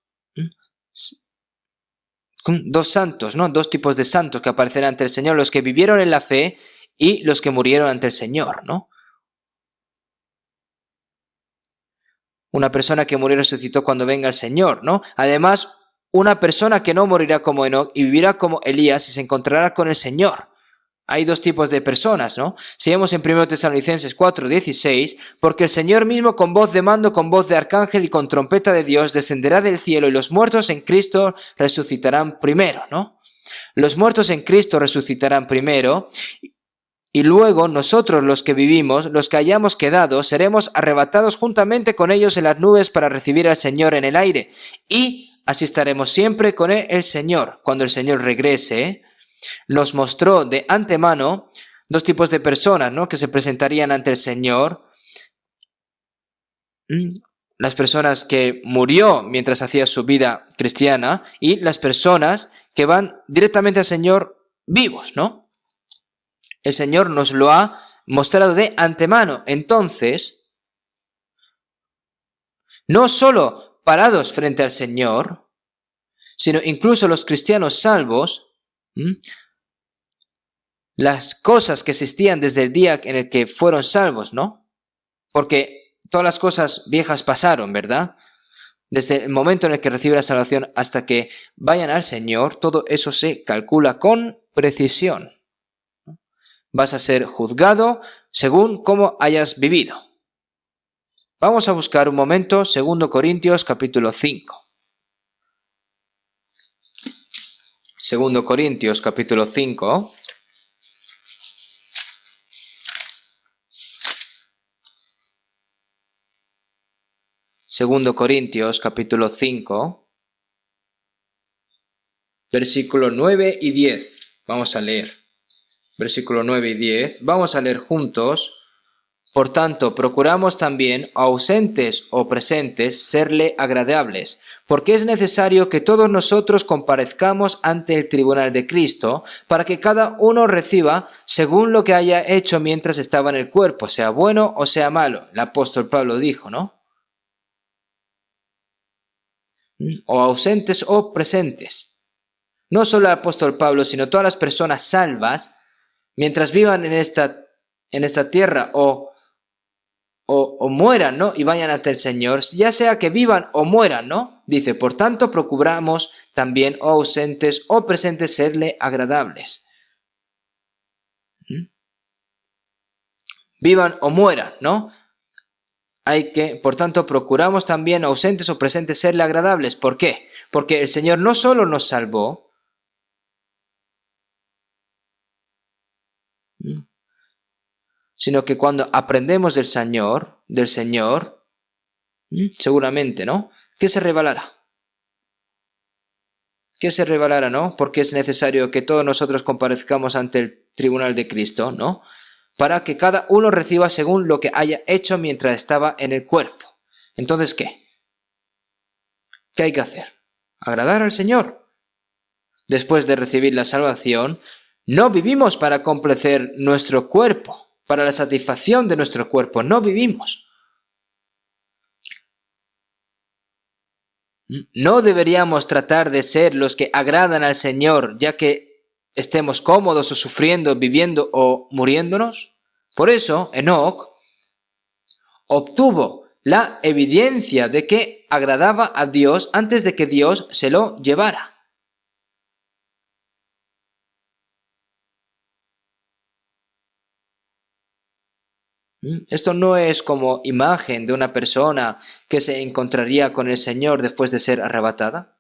santos, ¿no? Dos tipos de santos que aparecerán ante el Señor, los que vivieron en la fe y los que murieron ante el Señor, ¿no? Una persona que murió y resucitó cuando venga el Señor, ¿no? Además, una persona que no morirá como Enoc y vivirá como Elías y se encontrará con el Señor. Hay dos tipos de personas, ¿no? Si vemos en 1 Tesalonicenses 4:16, porque el Señor mismo con voz de mando, con voz de arcángel y con trompeta de Dios descenderá del cielo y los muertos en Cristo resucitarán primero, ¿no? Los muertos en Cristo resucitarán primero y luego nosotros los que vivimos, los que hayamos quedado, seremos arrebatados juntamente con ellos en las nubes para recibir al Señor en el aire. Y así estaremos siempre con el Señor. Cuando el Señor regrese, nos mostró de antemano dos tipos de personas, ¿no? Que se presentarían ante el Señor. Las personas que murió mientras hacía su vida cristiana y las personas que van directamente al Señor vivos, ¿no? El Señor nos lo ha mostrado de antemano. Entonces, no solo parados frente al Señor, sino incluso los cristianos salvos, las cosas que existían desde el día en el que fueron salvos, ¿no? Porque todas las cosas viejas pasaron, ¿verdad? Desde el momento en el que recibe la salvación hasta que vayan al Señor, todo eso se calcula con precisión. Vas a ser juzgado según cómo hayas vivido. Vamos a buscar un momento 2 Corintios capítulo 5. 2 Corintios capítulo 5. Segundo Corintios capítulo 5, versículo 9 y 10. Vamos a leer. Versículo 9 y 10. Vamos a leer juntos. Por tanto, procuramos también, ausentes o presentes, serle agradables, porque es necesario que todos nosotros comparezcamos ante el tribunal de Cristo, para que cada uno reciba según lo que haya hecho mientras estaba en el cuerpo, sea bueno o sea malo. El apóstol Pablo dijo, ¿no? O ausentes o presentes. No solo el apóstol Pablo, sino todas las personas salvas, mientras vivan en esta tierra o mueran, ¿no? Y vayan ante el Señor, ya sea que vivan o mueran, ¿no? Dice, por tanto, procuramos también, o ausentes o presentes, serle agradables. Vivan o mueran, ¿no? Por tanto, procuramos también, ausentes o presentes, serle agradables. ¿Por qué? Porque el Señor no solo nos salvó, sino que cuando aprendemos del Señor, seguramente, ¿no? ¿Qué se revelará? ¿Qué se revelará, no? Porque es necesario que todos nosotros comparezcamos ante el tribunal de Cristo, ¿no? Para que cada uno reciba según lo que haya hecho mientras estaba en el cuerpo. Entonces, ¿qué? ¿Qué hay que hacer? Agradar al Señor. Después de recibir la salvación, no vivimos para complacer nuestro cuerpo, para la satisfacción de nuestro cuerpo, no vivimos. No deberíamos tratar de ser los que agradan al Señor, ya que estemos cómodos o sufriendo, viviendo o muriéndonos. Por eso, Enoc obtuvo la evidencia de que agradaba a Dios antes de que Dios se lo llevara. Esto no es como imagen de una persona que se encontraría con el Señor después de ser arrebatada,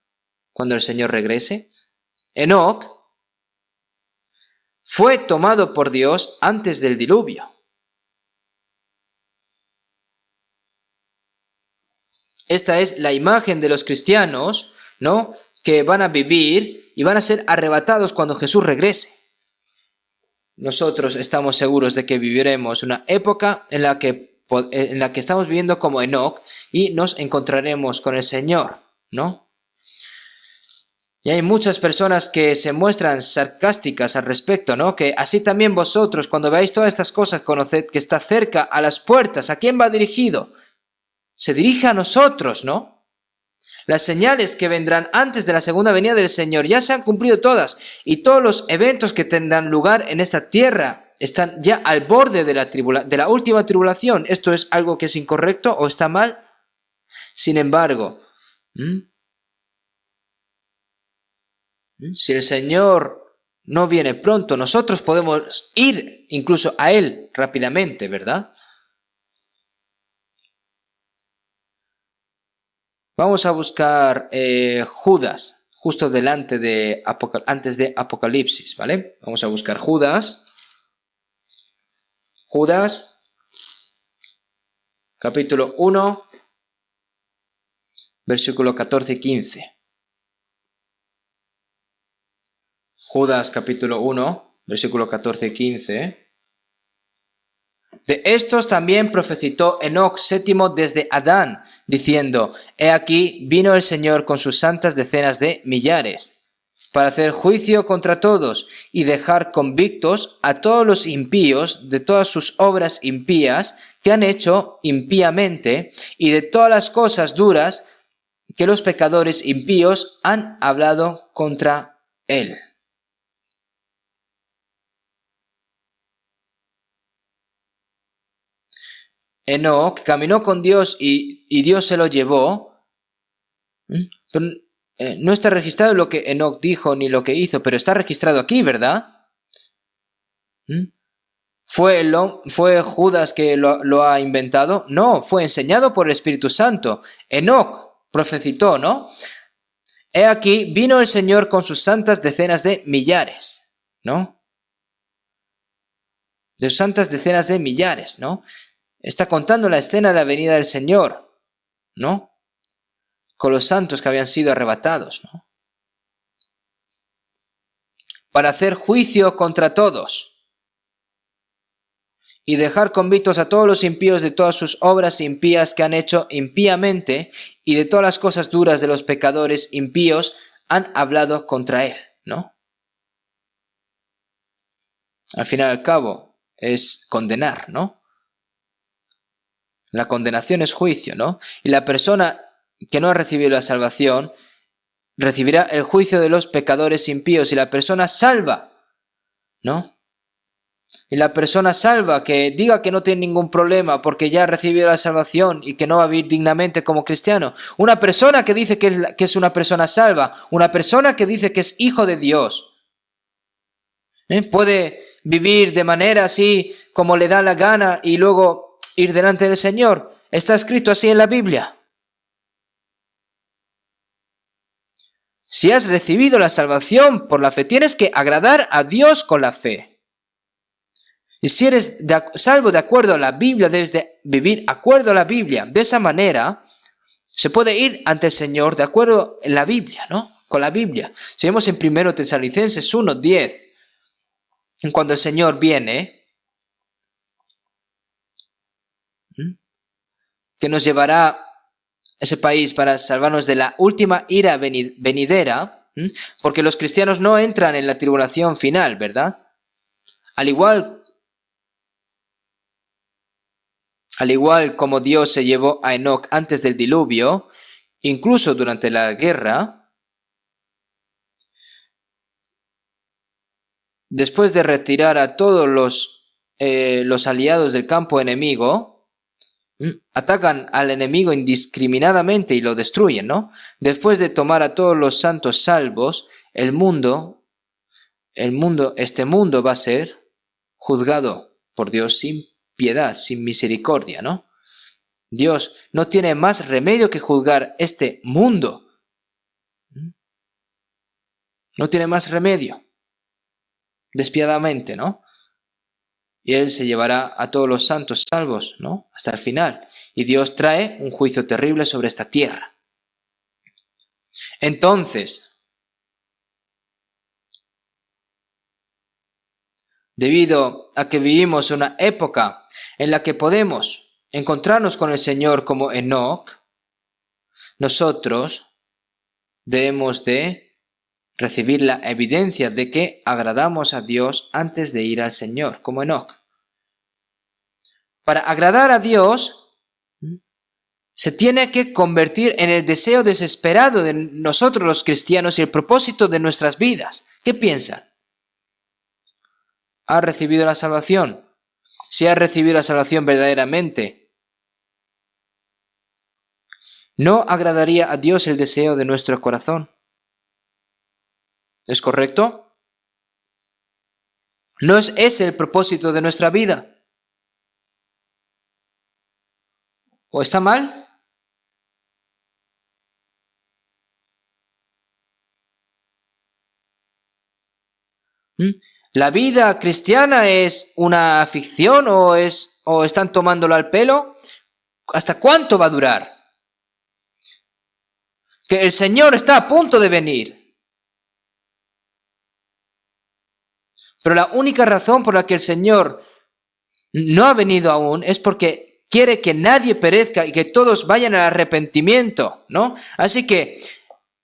cuando el Señor regrese. Enoc fue tomado por Dios antes del diluvio. Esta es la imagen de los cristianos, ¿no? Que van a vivir y van a ser arrebatados cuando Jesús regrese. Nosotros estamos seguros de que viviremos una época en la que estamos viviendo como Enoc y nos encontraremos con el Señor, ¿no? Y hay muchas personas que se muestran sarcásticas al respecto, ¿no? Que así también vosotros, cuando veáis todas estas cosas, conoced que está cerca, a las puertas. ¿A quién va dirigido? Se dirige a nosotros, ¿no? Las señales que vendrán antes de la segunda venida del Señor ya se han cumplido todas, y todos los eventos que tendrán lugar en esta tierra están ya al borde de la última tribulación. ¿Esto es algo que es incorrecto o está mal? Sin embargo, si el Señor no viene pronto, nosotros podemos ir incluso a Él rápidamente, ¿verdad? Vamos a buscar Judas, justo antes de Apocalipsis, ¿vale? Vamos a buscar Judas. Judas, capítulo 1, versículo 14 y 15. Judas capítulo 1, versículo 14 y 15. De estos también profetizó Enoc séptimo desde Adán, diciendo: He aquí vino el Señor con sus santas decenas de millares, para hacer juicio contra todos y dejar convictos a todos los impíos de todas sus obras impías que han hecho impíamente y de todas las cosas duras que los pecadores impíos han hablado contra él. Enoc caminó con Dios y Dios se lo llevó. Pero, no está registrado lo que Enoc dijo ni lo que hizo, pero está registrado aquí, ¿verdad? ¿Fue Judas que lo ha inventado? No, fue enseñado por el Espíritu Santo. Enoc profetizó, ¿no? He aquí, vino el Señor con sus santas decenas de millares, ¿no? De sus santas decenas de millares, ¿no? Está contando la escena de la venida del Señor, ¿no? Con los santos que habían sido arrebatados, ¿no? Para hacer juicio contra todos y dejar convictos a todos los impíos de todas sus obras impías que han hecho impíamente y de todas las cosas duras de los pecadores impíos han hablado contra él, ¿no? Al fin y al cabo es condenar, ¿no? La condenación es juicio, ¿no? Y la persona que no ha recibido la salvación recibirá el juicio de los pecadores impíos, y la persona salva, ¿no? Y la persona salva que diga que no tiene ningún problema porque ya ha recibido la salvación y que no va a vivir dignamente como cristiano. Una persona que dice que es una persona salva, una persona que dice que es hijo de Dios, puede vivir de manera así como le da la gana y luego ir delante del Señor. Está escrito así en la Biblia. Si has recibido la salvación por la fe, tienes que agradar a Dios con la fe. Y si eres salvo de acuerdo a la Biblia, debes de vivir de acuerdo a la Biblia. De esa manera se puede ir ante el Señor de acuerdo en la Biblia, ¿no? Con la Biblia. Si vemos en 1 Tesalonicenses 1:10, cuando el Señor viene, que nos llevará a ese país para salvarnos de la última ira venidera, porque los cristianos no entran en la tribulación final, ¿verdad? Al igual como Dios se llevó a Enoc antes del diluvio, incluso durante la guerra, después de retirar a todos los aliados del campo enemigo, atacan al enemigo indiscriminadamente y lo destruyen, ¿no? Después de tomar a todos los santos salvos, este mundo va a ser juzgado por Dios sin piedad, sin misericordia, ¿no? Dios no tiene más remedio que juzgar este mundo. No tiene más remedio. Despiadadamente, ¿no? Y Él se llevará a todos los santos salvos, ¿no? Hasta el final. Y Dios trae un juicio terrible sobre esta tierra. Entonces, debido a que vivimos una época en la que podemos encontrarnos con el Señor como Enoc, nosotros debemos de recibir la evidencia de que agradamos a Dios antes de ir al Señor, como Enoc. Para agradar a Dios, se tiene que convertir en el deseo desesperado de nosotros los cristianos y el propósito de nuestras vidas. ¿Qué piensan? ¿Ha recibido la salvación? Si ha recibido la salvación verdaderamente, ¿no agradaría a Dios el deseo de nuestro corazón? ¿Es correcto? ¿No es ese el propósito de nuestra vida? ¿O está mal? ¿La vida cristiana es una ficción o están tomándolo al pelo? ¿Hasta cuánto va a durar? Que el Señor está a punto de venir. Pero la única razón por la que el Señor no ha venido aún es porque quiere que nadie perezca y que todos vayan al arrepentimiento, ¿no? Así que,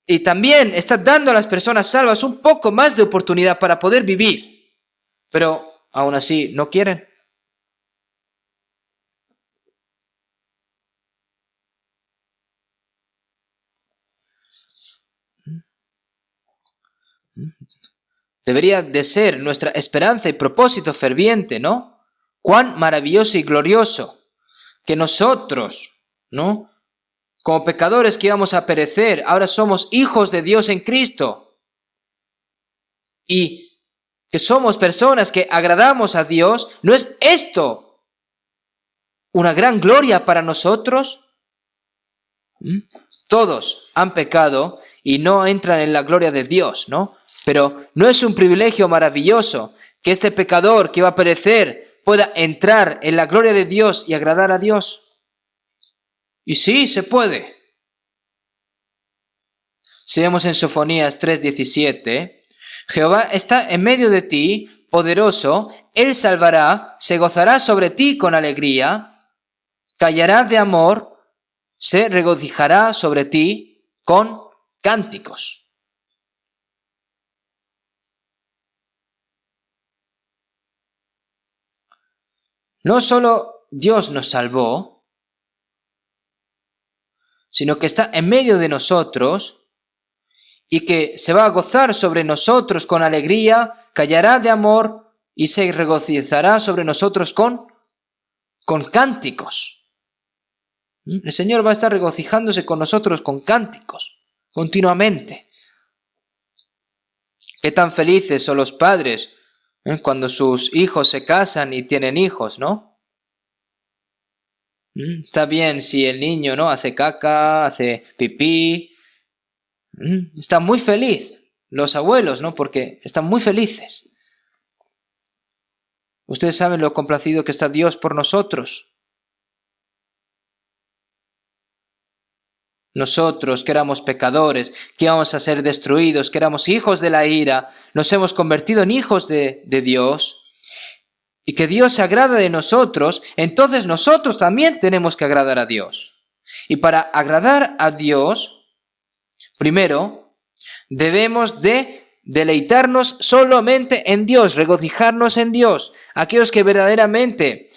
y también está dando a las personas salvas un poco más de oportunidad para poder vivir. Pero aún así no quieren. Debería de ser nuestra esperanza y propósito ferviente, ¿no? Cuán maravilloso y glorioso que nosotros, ¿no? Como pecadores que íbamos a perecer, ahora somos hijos de Dios en Cristo. Y que somos personas que agradamos a Dios. ¿No es esto una gran gloria para nosotros? Todos han pecado y no entran en la gloria de Dios, ¿no? Pero ¿no es un privilegio maravilloso que este pecador que va a perecer pueda entrar en la gloria de Dios y agradar a Dios? Y sí, se puede. Si vemos en Sofonías 3:17, Jehová está en medio de ti, poderoso, Él salvará, se gozará sobre ti con alegría, callará de amor, se regocijará sobre ti con cánticos. No solo Dios nos salvó, sino que está en medio de nosotros y que se va a gozar sobre nosotros con alegría, callará de amor y se regocijará sobre nosotros con cánticos. El Señor va a estar regocijándose con nosotros con cánticos, continuamente. Qué tan felices son los padres cuando sus hijos se casan y tienen hijos, ¿no? Está bien si el niño, ¿no?, hace caca, hace pipí. Está muy feliz los abuelos, ¿no?, porque están muy felices. Ustedes saben lo complacido que está Dios por nosotros. Nosotros, que éramos pecadores, que íbamos a ser destruidos, que éramos hijos de la ira, nos hemos convertido en hijos de Dios, y que Dios se agrada de nosotros, entonces nosotros también tenemos que agradar a Dios. Y para agradar a Dios, primero, debemos de deleitarnos solamente en Dios, regocijarnos en Dios. Aquellos que verdaderamente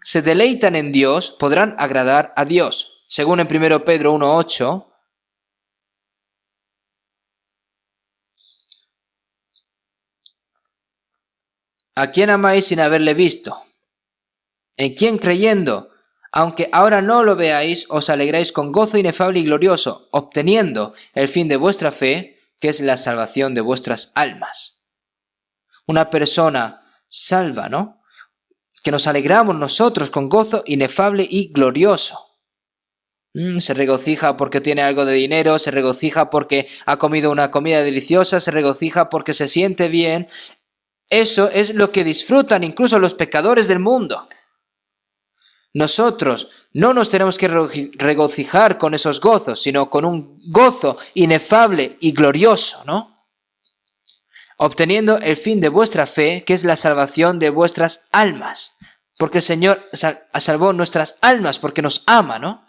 se deleitan en Dios podrán agradar a Dios. Según en 1 Pedro 1:8, ¿a quién amáis sin haberle visto? ¿En quién creyendo? Aunque ahora no lo veáis, os alegráis con gozo inefable y glorioso, obteniendo el fin de vuestra fe, que es la salvación de vuestras almas. Una persona salva, ¿no?, que nos alegramos nosotros con gozo inefable y glorioso. Se regocija porque tiene algo de dinero, se regocija porque ha comido una comida deliciosa, se regocija porque se siente bien. Eso es lo que disfrutan incluso los pecadores del mundo. Nosotros no nos tenemos que regocijar con esos gozos, sino con un gozo inefable y glorioso, ¿no? Obteniendo el fin de vuestra fe, que es la salvación de vuestras almas. Porque el Señor salvó nuestras almas porque nos ama, ¿no?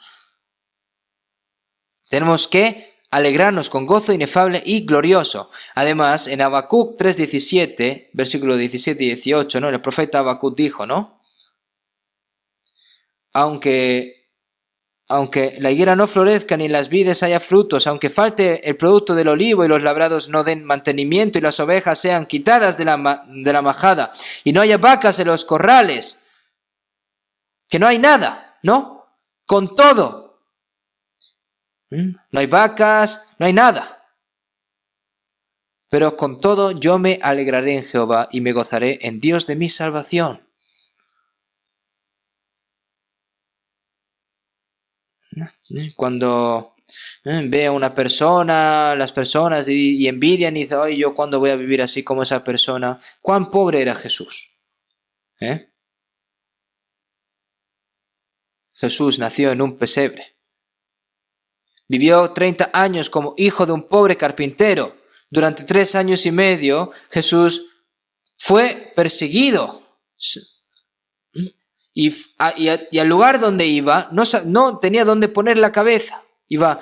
Tenemos que alegrarnos con gozo inefable y glorioso. Además, en Habacuc 3:17, versículo 17 y 18, ¿no? El profeta Habacuc dijo, ¿no? Aunque la higuera no florezca ni en las vides haya frutos, aunque falte el producto del olivo y los labrados no den mantenimiento y las ovejas sean quitadas de la majada y no haya vacas en los corrales, que no hay nada, ¿no? Con todo. No hay vacas, no hay nada. Pero con todo yo me alegraré en Jehová y me gozaré en Dios de mi salvación. Cuando ve a una persona, las personas y envidian y dicen, oye, ¿yo cuándo voy a vivir así como esa persona? ¿Cuán pobre era Jesús? Jesús nació en un pesebre. Vivió 30 años como hijo de un pobre carpintero. Durante 3 años y medio Jesús fue perseguido. Y al lugar donde iba no tenía dónde poner la cabeza. Iba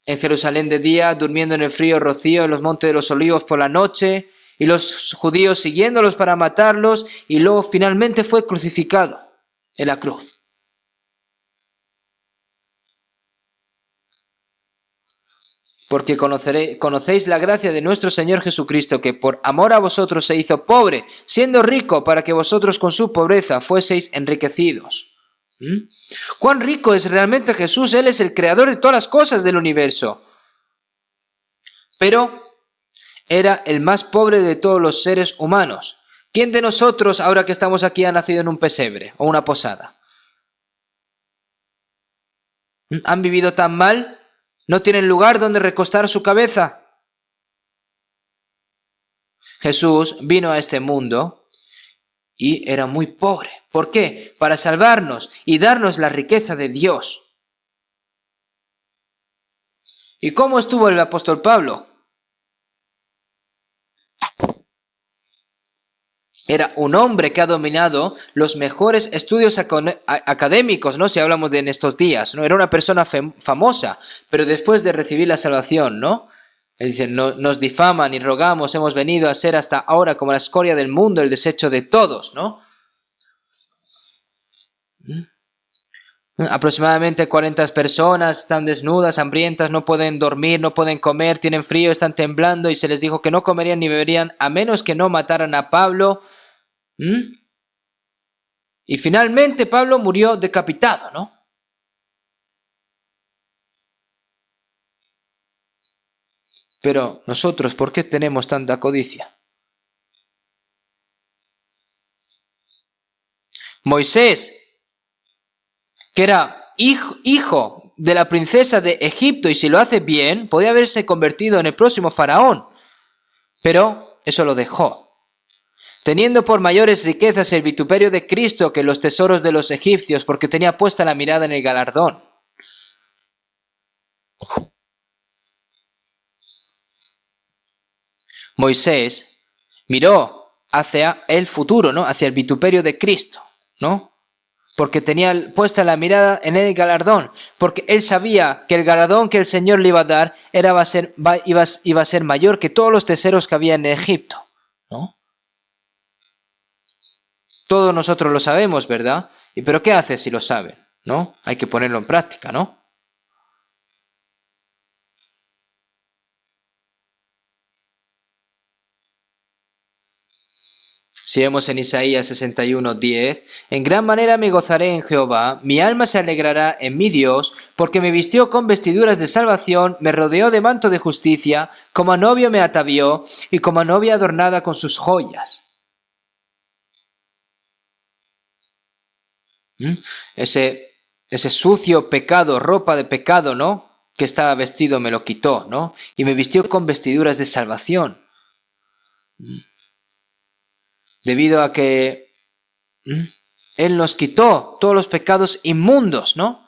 en Jerusalén de día, durmiendo en el frío rocío, en los montes de los olivos por la noche, y los judíos siguiéndolos para matarlos, y luego finalmente fue crucificado en la cruz. Porque conocéis la gracia de nuestro Señor Jesucristo, que por amor a vosotros se hizo pobre, siendo rico, para que vosotros con su pobreza fueseis enriquecidos. ¿Cuán rico es realmente Jesús? Él es el creador de todas las cosas del universo. Pero era el más pobre de todos los seres humanos. ¿Quién de nosotros, ahora que estamos aquí, ha nacido en un pesebre o una posada? ¿Han vivido tan mal? ¿No tienen lugar donde recostar su cabeza? Jesús vino a este mundo y era muy pobre. ¿Por qué? Para salvarnos y darnos la riqueza de Dios. ¿Y cómo estuvo el apóstol Pablo? Era un hombre que ha dominado los mejores estudios académicos, ¿no? Si hablamos de en estos días, ¿no? Era una persona famosa, pero después de recibir la salvación, ¿no? Él dice, no, nos difaman y rogamos, hemos venido a ser hasta ahora como la escoria del mundo, el desecho de todos, ¿no? Aproximadamente 40 personas están desnudas, hambrientas, no pueden dormir, no pueden comer, tienen frío, están temblando y se les dijo que no comerían ni beberían a menos que no mataran a Pablo. Y finalmente Pablo murió decapitado, ¿no? Pero nosotros, ¿por qué tenemos tanta codicia? Moisés, que era hijo de la princesa de Egipto, y si lo hace bien, podía haberse convertido en el próximo faraón. Pero eso lo dejó. Teniendo por mayores riquezas el vituperio de Cristo que los tesoros de los egipcios, porque tenía puesta la mirada en el galardón. Moisés miró hacia el futuro, ¿no? Hacia el vituperio de Cristo, ¿no? Porque tenía puesta la mirada en el galardón, porque él sabía que el galardón que el Señor le iba a dar iba a ser mayor que todos los tesoros que había en Egipto, ¿no? Todos nosotros lo sabemos, ¿verdad? ¿Pero qué hace si lo saben? ¿No? Hay que ponerlo en práctica, ¿no? Si vemos en Isaías 61:10, en gran manera me gozaré en Jehová, mi alma se alegrará en mi Dios, porque me vistió con vestiduras de salvación, me rodeó de manto de justicia, como a novio me atavió, y como a novia adornada con sus joyas. Ese sucio pecado, ropa de pecado, ¿no? Que estaba vestido me lo quitó, ¿no? Y me vistió con vestiduras de salvación. Debido a que Él nos quitó todos los pecados inmundos, ¿no?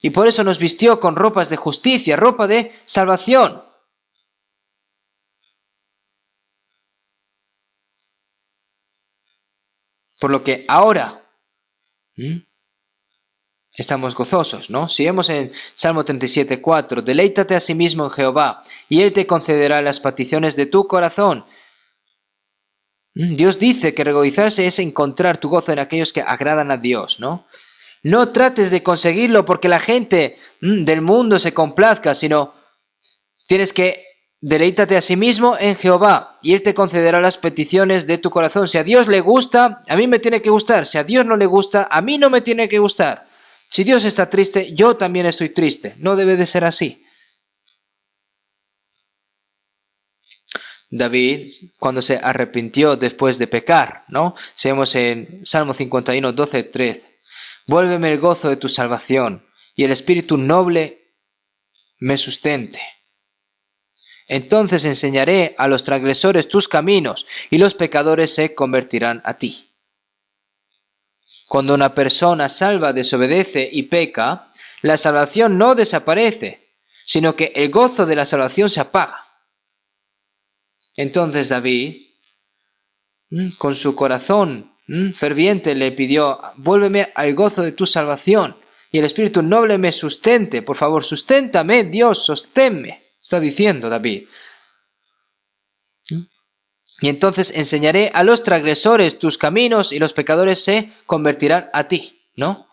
Y por eso nos vistió con ropas de justicia, ropa de salvación. Por lo que ahora estamos gozosos, ¿no? Si vemos en Salmo 37:4, deleítate a sí mismo en Jehová, y Él te concederá las peticiones de tu corazón. Dios dice que regocijarse es encontrar tu gozo en aquellos que agradan a Dios, ¿no? No trates de conseguirlo porque la gente del mundo se complazca, sino tienes que deleítate a sí mismo en Jehová y Él te concederá las peticiones de tu corazón. Si a Dios le gusta, a mí me tiene que gustar. Si a Dios no le gusta, a mí no me tiene que gustar. Si Dios está triste, yo también estoy triste. No debe de ser así. David, cuando se arrepintió después de pecar, ¿no? Seguimos en Salmo 51, 12, 13. Vuélveme el gozo de tu salvación y el espíritu noble me sustente. Entonces enseñaré a los transgresores tus caminos y los pecadores se convertirán a ti. Cuando una persona salva desobedece y peca, la salvación no desaparece, sino que el gozo de la salvación se apaga. Entonces David, con su corazón ferviente, le pidió, vuélveme al gozo de tu salvación y el espíritu noble me sustente. Por favor, susténtame, Dios, sosténme, está diciendo David. Y entonces enseñaré a los transgresores tus caminos y los pecadores se convertirán a ti, ¿no?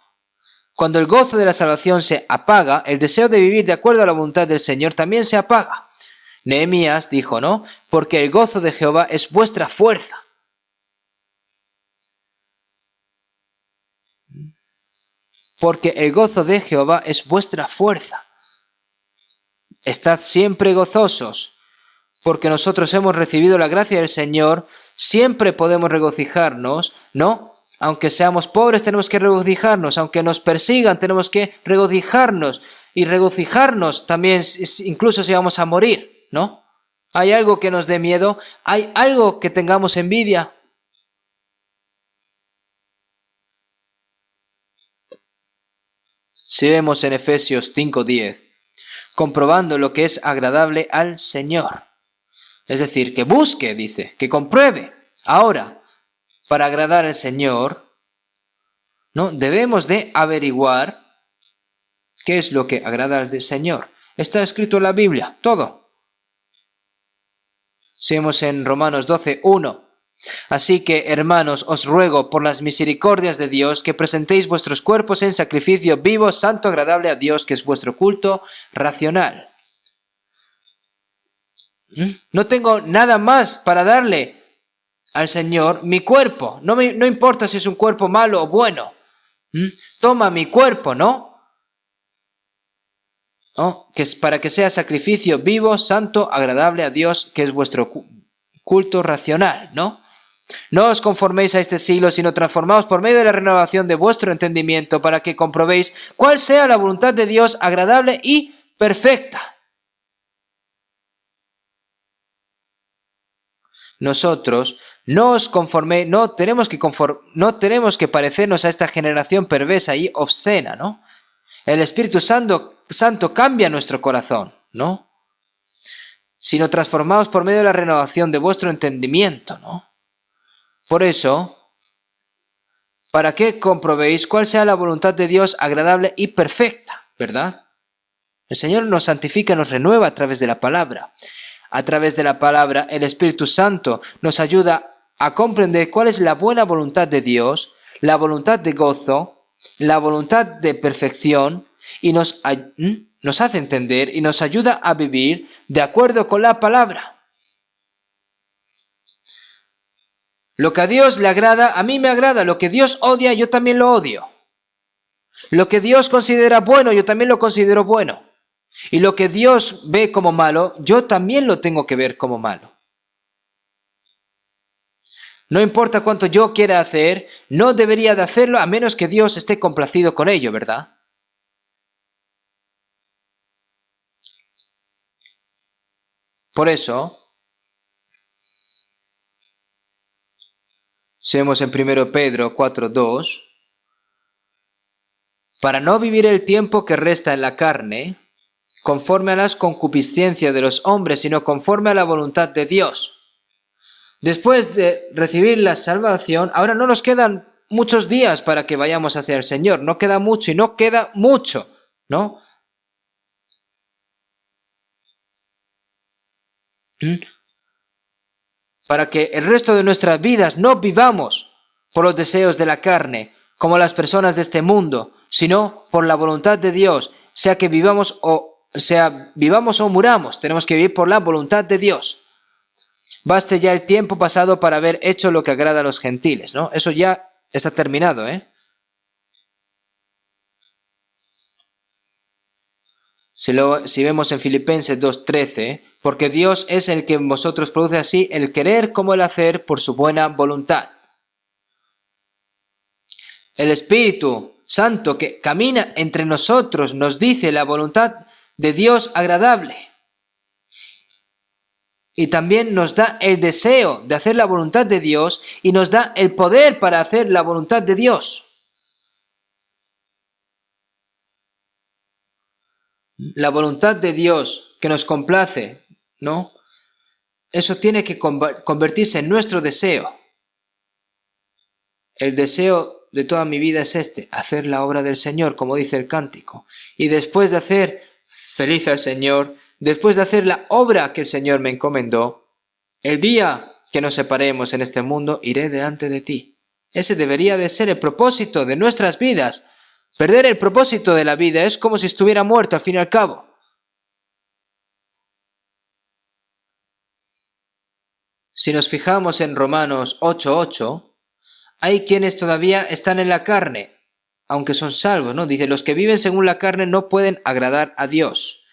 Cuando el gozo de la salvación se apaga, el deseo de vivir de acuerdo a la voluntad del Señor también se apaga. Nehemías dijo, ¿no? Porque el gozo de Jehová es vuestra fuerza. Porque el gozo de Jehová es vuestra fuerza. Estad siempre gozosos, porque nosotros hemos recibido la gracia del Señor, siempre podemos regocijarnos, ¿no? Aunque seamos pobres tenemos que regocijarnos, aunque nos persigan tenemos que regocijarnos, y regocijarnos también incluso si vamos a morir, ¿no? ¿Hay algo que nos dé miedo? ¿Hay algo que tengamos envidia? Si vemos en Efesios 5:10, comprobando lo que es agradable al Señor. Es decir, que busque, dice, que compruebe. Ahora, para agradar al Señor, ¿no? Debemos de averiguar qué es lo que agrada al Señor. Está escrito en la Biblia, todo. Seguimos en Romanos 12:1. Así que, hermanos, os ruego por las misericordias de Dios que presentéis vuestros cuerpos en sacrificio vivo, santo, agradable a Dios, que es vuestro culto racional. No tengo nada más para darle al Señor mi cuerpo. No importa si es un cuerpo malo o bueno. Toma mi cuerpo, ¿no? Que es para que sea sacrificio vivo, santo, agradable a Dios, que es vuestro culto racional, ¿no? No os conforméis a este siglo, sino transformaos por medio de la renovación de vuestro entendimiento para que comprobéis cuál sea la voluntad de Dios agradable y perfecta. Nosotros no tenemos que parecernos a esta generación perversa y obscena, ¿no? El Espíritu Santo cambia nuestro corazón, ¿no? Sino transformaos por medio de la renovación de vuestro entendimiento, ¿no? Por eso, para que comprobéis cuál sea la voluntad de Dios agradable y perfecta, ¿verdad? El Señor nos santifica, nos renueva a través de la palabra. A través de la palabra, el Espíritu Santo nos ayuda a comprender cuál es la buena voluntad de Dios, la voluntad de gozo, la voluntad de perfección, y nos hace entender y nos ayuda a vivir de acuerdo con la palabra. Lo que a Dios le agrada, a mí me agrada. Lo que Dios odia, yo también lo odio. Lo que Dios considera bueno, yo también lo considero bueno. Y lo que Dios ve como malo, yo también lo tengo que ver como malo. No importa cuánto yo quiera hacer, no debería de hacerlo a menos que Dios esté complacido con ello, ¿verdad? Por eso, si vemos en 1 Pedro 4:2, para no vivir el tiempo que resta en la carne, conforme a las concupiscencias de los hombres, sino conforme a la voluntad de Dios. Después de recibir la salvación, ahora no nos quedan muchos días para que vayamos hacia el Señor. No queda mucho y no queda mucho, ¿no? Para que el resto de nuestras vidas no vivamos por los deseos de la carne, como las personas de este mundo, sino por la voluntad de Dios, sea que vivamos o muramos, tenemos que vivir por la voluntad de Dios. Baste ya el tiempo pasado para haber hecho lo que agrada a los gentiles, ¿no? Eso ya está terminado, ¿eh? Si vemos en Filipenses 2:13, porque Dios es el que en vosotros produce así el querer como el hacer por su buena voluntad. El Espíritu Santo que camina entre nosotros nos dice la voluntad de Dios agradable. Y también nos da el deseo de hacer la voluntad de Dios y nos da el poder para hacer la voluntad de Dios. La voluntad de Dios que nos complace, ¿no? Eso tiene que convertirse en nuestro deseo. El deseo de toda mi vida es hacer la obra del Señor, como dice el cántico. Y después de hacer feliz al Señor, después de hacer la obra que el Señor me encomendó, el día que nos separemos en este mundo, iré delante de ti. Ese debería de ser el propósito de nuestras vidas. Perder el propósito de la vida es como si estuviera muerto al fin y al cabo. Si nos fijamos en Romanos 8:8, hay quienes todavía están en la carne, aunque son salvos, ¿no? Dice, los que viven según la carne no pueden agradar a Dios.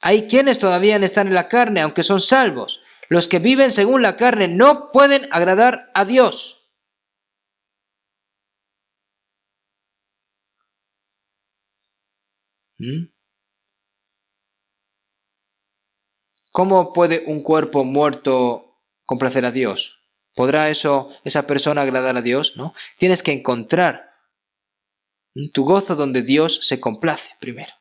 Hay quienes todavía están en la carne, aunque son salvos. Los que viven según la carne no pueden agradar a Dios. ¿Cómo puede un cuerpo muerto complacer a Dios? ¿Podrá esa persona agradar a Dios? ¿No? Tienes que encontrar tu gozo donde Dios se complace primero.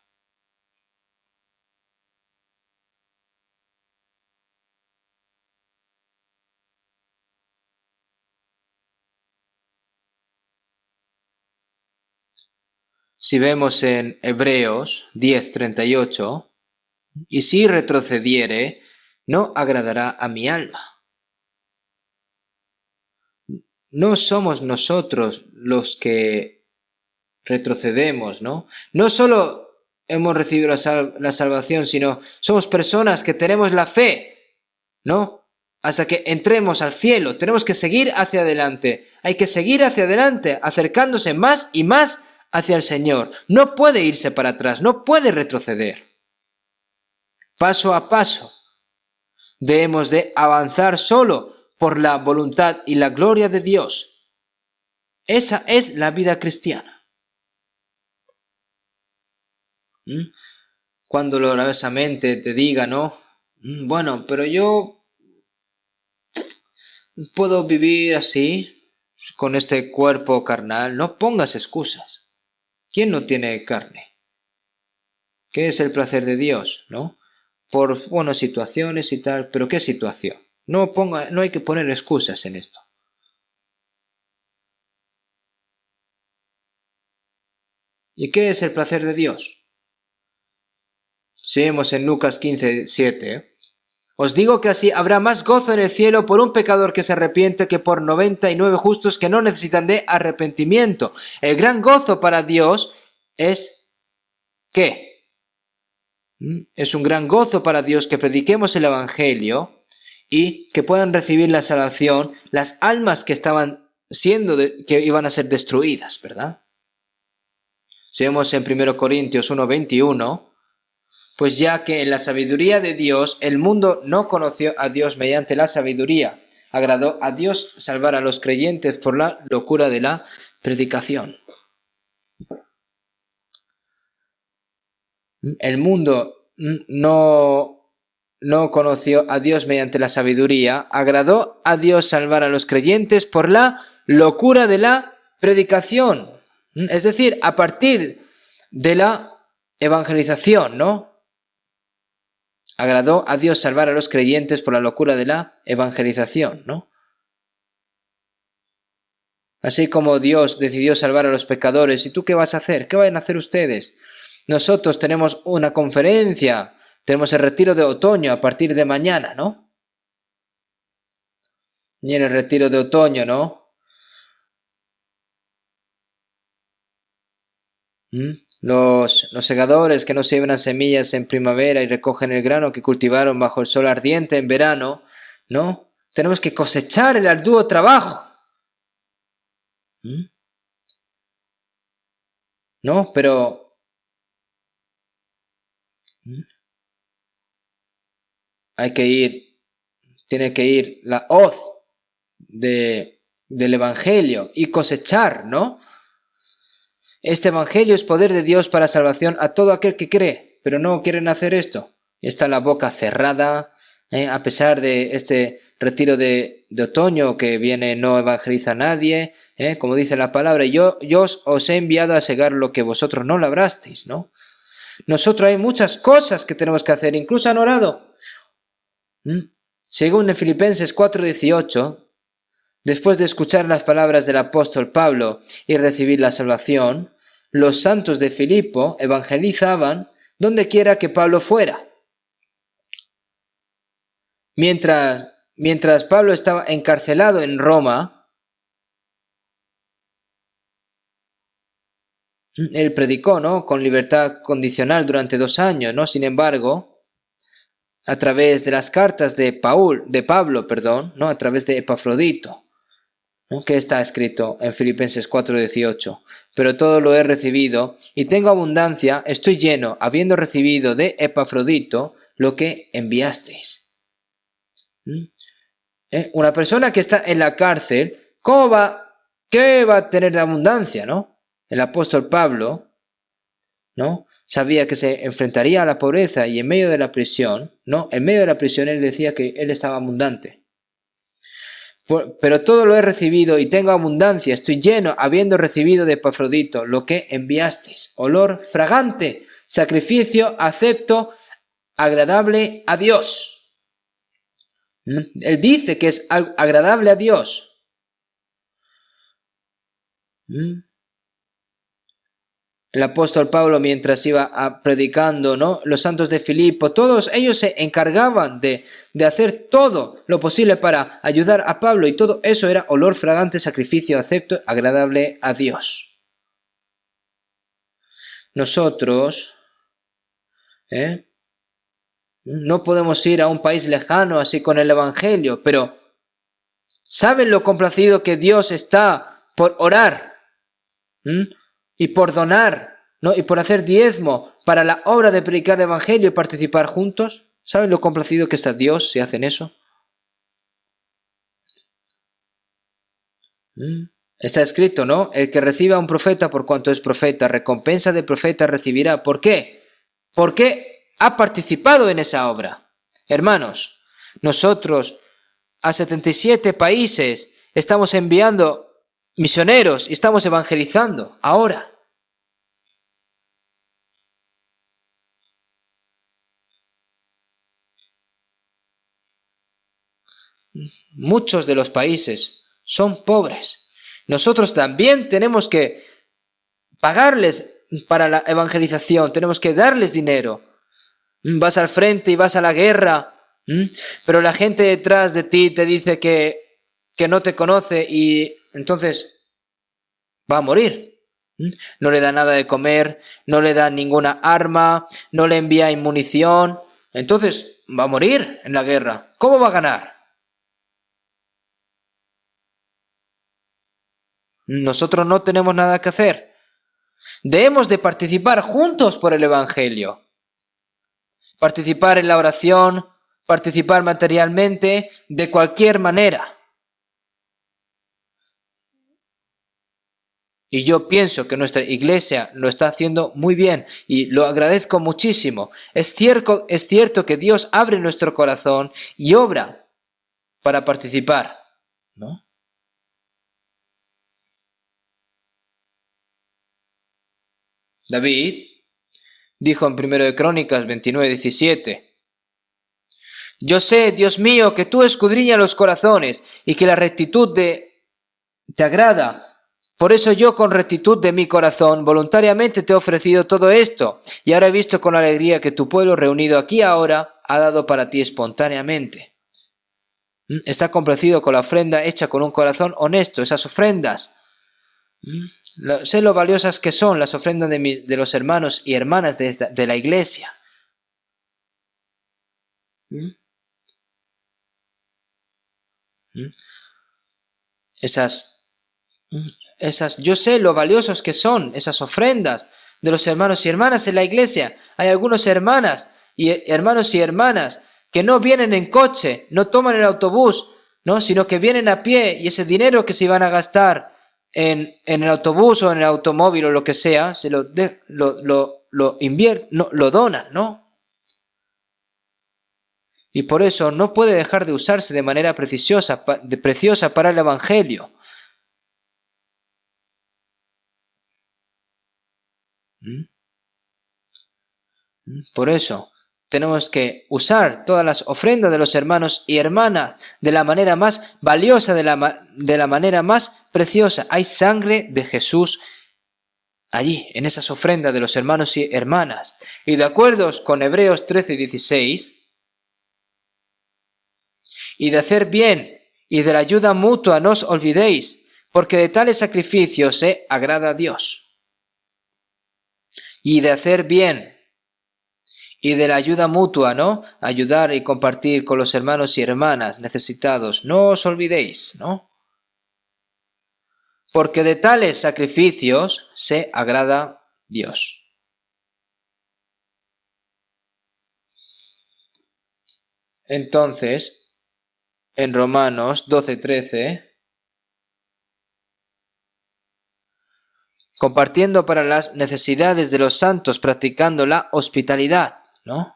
Si vemos en Hebreos 10:38, y si retrocediere, no agradará a mi alma. No somos nosotros los que retrocedemos, ¿no? No solo hemos recibido la salvación, sino somos personas que tenemos la fe, ¿no? Hasta que entremos al cielo, tenemos que seguir hacia adelante. Hay que seguir hacia adelante, acercándose más y más hacia el Señor. No puede irse para atrás, no puede retroceder. Paso a paso, debemos de avanzar solo por la voluntad y la gloria de Dios. Esa es la vida cristiana. Cuando dolorosamente te diga, ¿no? Bueno, pero yo puedo vivir así, con este cuerpo carnal. No pongas excusas. ¿Quién no tiene carne? ¿Qué es el placer de Dios, no? Por, situaciones y tal, pero ¿qué situación? No hay que poner excusas en esto. ¿Y qué es el placer de Dios? Si vemos en Lucas 15:7, os digo que así habrá más gozo en el cielo por un pecador que se arrepiente que por 99 justos que no necesitan de arrepentimiento. El gran gozo para Dios es ¿qué? Es un gran gozo para Dios que prediquemos el Evangelio y que puedan recibir la salvación las almas que estaban que iban a ser destruidas, ¿verdad? Si vemos en 1 Corintios 1:21, pues ya que en la sabiduría de Dios el mundo no conoció a Dios mediante la sabiduría, agradó a Dios salvar a los creyentes por la locura de la predicación. El mundo no conoció a Dios mediante la sabiduría, agradó a Dios salvar a los creyentes por la locura de la predicación. Es decir, a partir de la evangelización, ¿no? Agradó a Dios salvar a los creyentes por la locura de la evangelización, ¿no? Así como Dios decidió salvar a los pecadores, ¿y tú qué vas a hacer? ¿Qué van a hacer ustedes? Nosotros tenemos una conferencia, tenemos el retiro de otoño a partir de mañana, ¿no? Y en el retiro de otoño, ¿no? Los segadores que no siembran semillas en primavera y recogen el grano que cultivaron bajo el sol ardiente en verano, ¿no? Tenemos que cosechar el arduo trabajo. ¿No? Pero tiene que ir la hoz del Evangelio y cosechar, ¿no? Este Evangelio es poder de Dios para salvación a todo aquel que cree, pero no quieren hacer esto. Está la boca cerrada, a pesar de este retiro de otoño que viene, no evangeliza a nadie, como dice la palabra, yo os he enviado a segar lo que vosotros no labrasteis, ¿no? Nosotros hay muchas cosas que tenemos que hacer, incluso han orado. Según en Filipenses 4:18, después de escuchar las palabras del apóstol Pablo y recibir la salvación, los santos de Filipo evangelizaban donde quiera que Pablo fuera. Mientras Pablo estaba encarcelado en Roma, él predicó, ¿no?, con libertad condicional durante 2 años, ¿no? Sin embargo, a través de las cartas de Pablo, ¿no?, a través de Epafrodito, ¿no?, que está escrito en Filipenses 4:18, pero todo lo he recibido y tengo abundancia, estoy lleno, habiendo recibido de Epafrodito lo que enviasteis. Una persona que está en la cárcel, ¿qué va a tener de abundancia, no? El apóstol Pablo, ¿no?, sabía que se enfrentaría a la pobreza y en medio de la prisión, ¿no?, en medio de la prisión él decía que él estaba abundante. Pero todo lo he recibido y tengo abundancia, estoy lleno, habiendo recibido de Epafrodito lo que enviasteis, olor fragante, sacrificio acepto, agradable a Dios. Él dice que es agradable a Dios. El apóstol Pablo, mientras iba predicando, ¿no?, los santos de Filipo, todos ellos se encargaban de hacer todo lo posible para ayudar a Pablo, y todo eso era olor fragante, sacrificio acepto, agradable a Dios. Nosotros no podemos ir a un país lejano así con el Evangelio, pero ¿saben lo complacido que Dios está por orar y por donar, ¿no?, y por hacer diezmo para la obra de predicar el Evangelio y participar juntos? ¿Saben lo complacido que está Dios si hacen eso? Está escrito, ¿no? El que reciba a un profeta por cuanto es profeta, recompensa de profeta recibirá. ¿Por qué? Porque ha participado en esa obra. Hermanos, nosotros a 77 países estamos enviando misioneros y estamos evangelizando ahora. Muchos de los países son pobres. Nosotros también tenemos que pagarles para la evangelización, tenemos que darles dinero. Vas al frente y vas a la guerra, pero la gente detrás de ti te dice que no te conoce y entonces va a morir. No le da nada de comer, no le da ninguna arma, no le envía munición, entonces va a morir en la guerra. ¿Cómo va a ganar? Nosotros no tenemos nada que hacer. Debemos de participar juntos por el Evangelio. Participar en la oración, participar materialmente, de cualquier manera. Y yo pienso que nuestra iglesia lo está haciendo muy bien y lo agradezco muchísimo. Es cierto que Dios abre nuestro corazón y obra para participar, ¿no? David dijo en 1 de Crónicas 29:17: yo sé, Dios mío, que tú escudriñas los corazones y que la rectitud te agrada, Por eso yo, con rectitud de mi corazón, voluntariamente te he ofrecido todo esto, y ahora he visto con alegría que tu pueblo reunido aquí ahora ha dado para ti espontáneamente. Está complacido con la ofrenda hecha con un corazón honesto, esas ofrendas. Sé lo valiosas que son las ofrendas de los hermanos y hermanas de la iglesia. Yo sé lo valiosos que son esas ofrendas de los hermanos y hermanas en la iglesia. Hay algunos hermanos y hermanas que no vienen en coche, no toman el autobús, ¿no? Sino que vienen a pie, y ese dinero que se iban a gastar en el autobús o en el automóvil o lo que sea, se lo invierten, no, lo donan, ¿no? Y por eso no puede dejar de usarse de manera preciosa para el Evangelio. Por eso tenemos que usar todas las ofrendas de los hermanos y hermanas de la manera más valiosa, de la manera más preciosa. Hay sangre de Jesús allí, en esas ofrendas de los hermanos y hermanas. Y de acuerdo con Hebreos 13:16, y de hacer bien y de la ayuda mutua no os olvidéis, porque de tales sacrificios se agrada a Dios. Y de hacer bien y de la ayuda mutua, ¿no? Ayudar y compartir con los hermanos y hermanas necesitados. No os olvidéis, ¿no? Porque de tales sacrificios se agrada Dios. Entonces, en Romanos 12:13, compartiendo para las necesidades de los santos, practicando la hospitalidad, ¿no?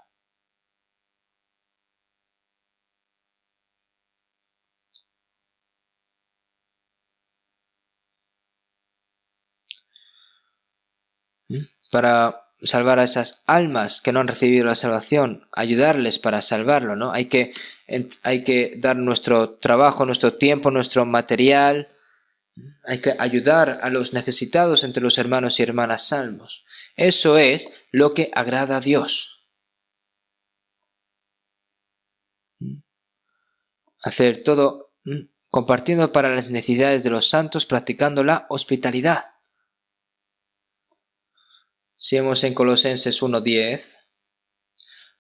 Para salvar a esas almas que no han recibido la salvación, ayudarles para salvarlo, ¿no? Hay que dar nuestro trabajo, nuestro tiempo, nuestro material. Hay que ayudar a los necesitados entre los hermanos y hermanas salvos. Eso es lo que agrada a Dios. Hacer todo compartiendo para las necesidades de los santos, practicando la hospitalidad. Sigamos en Colosenses 1:10.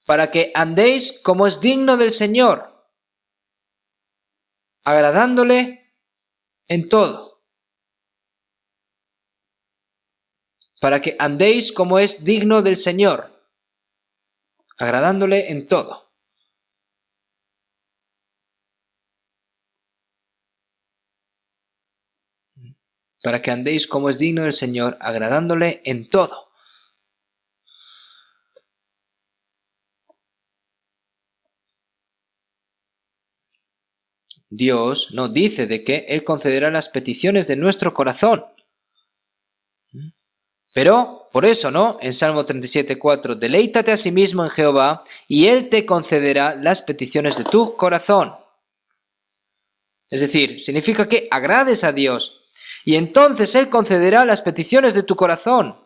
Para que andéis como es digno del Señor, agradándole en todo. Para que andéis como es digno del Señor, agradándole en todo. Para que andéis como es digno del Señor, agradándole en todo. Dios nos dice de que Él concederá las peticiones de nuestro corazón. Pero, por eso, ¿no? En Salmo 37:4, deleítate a sí mismo en Jehová, y Él te concederá las peticiones de tu corazón. Es decir, significa que agrades a Dios, y entonces Él concederá las peticiones de tu corazón.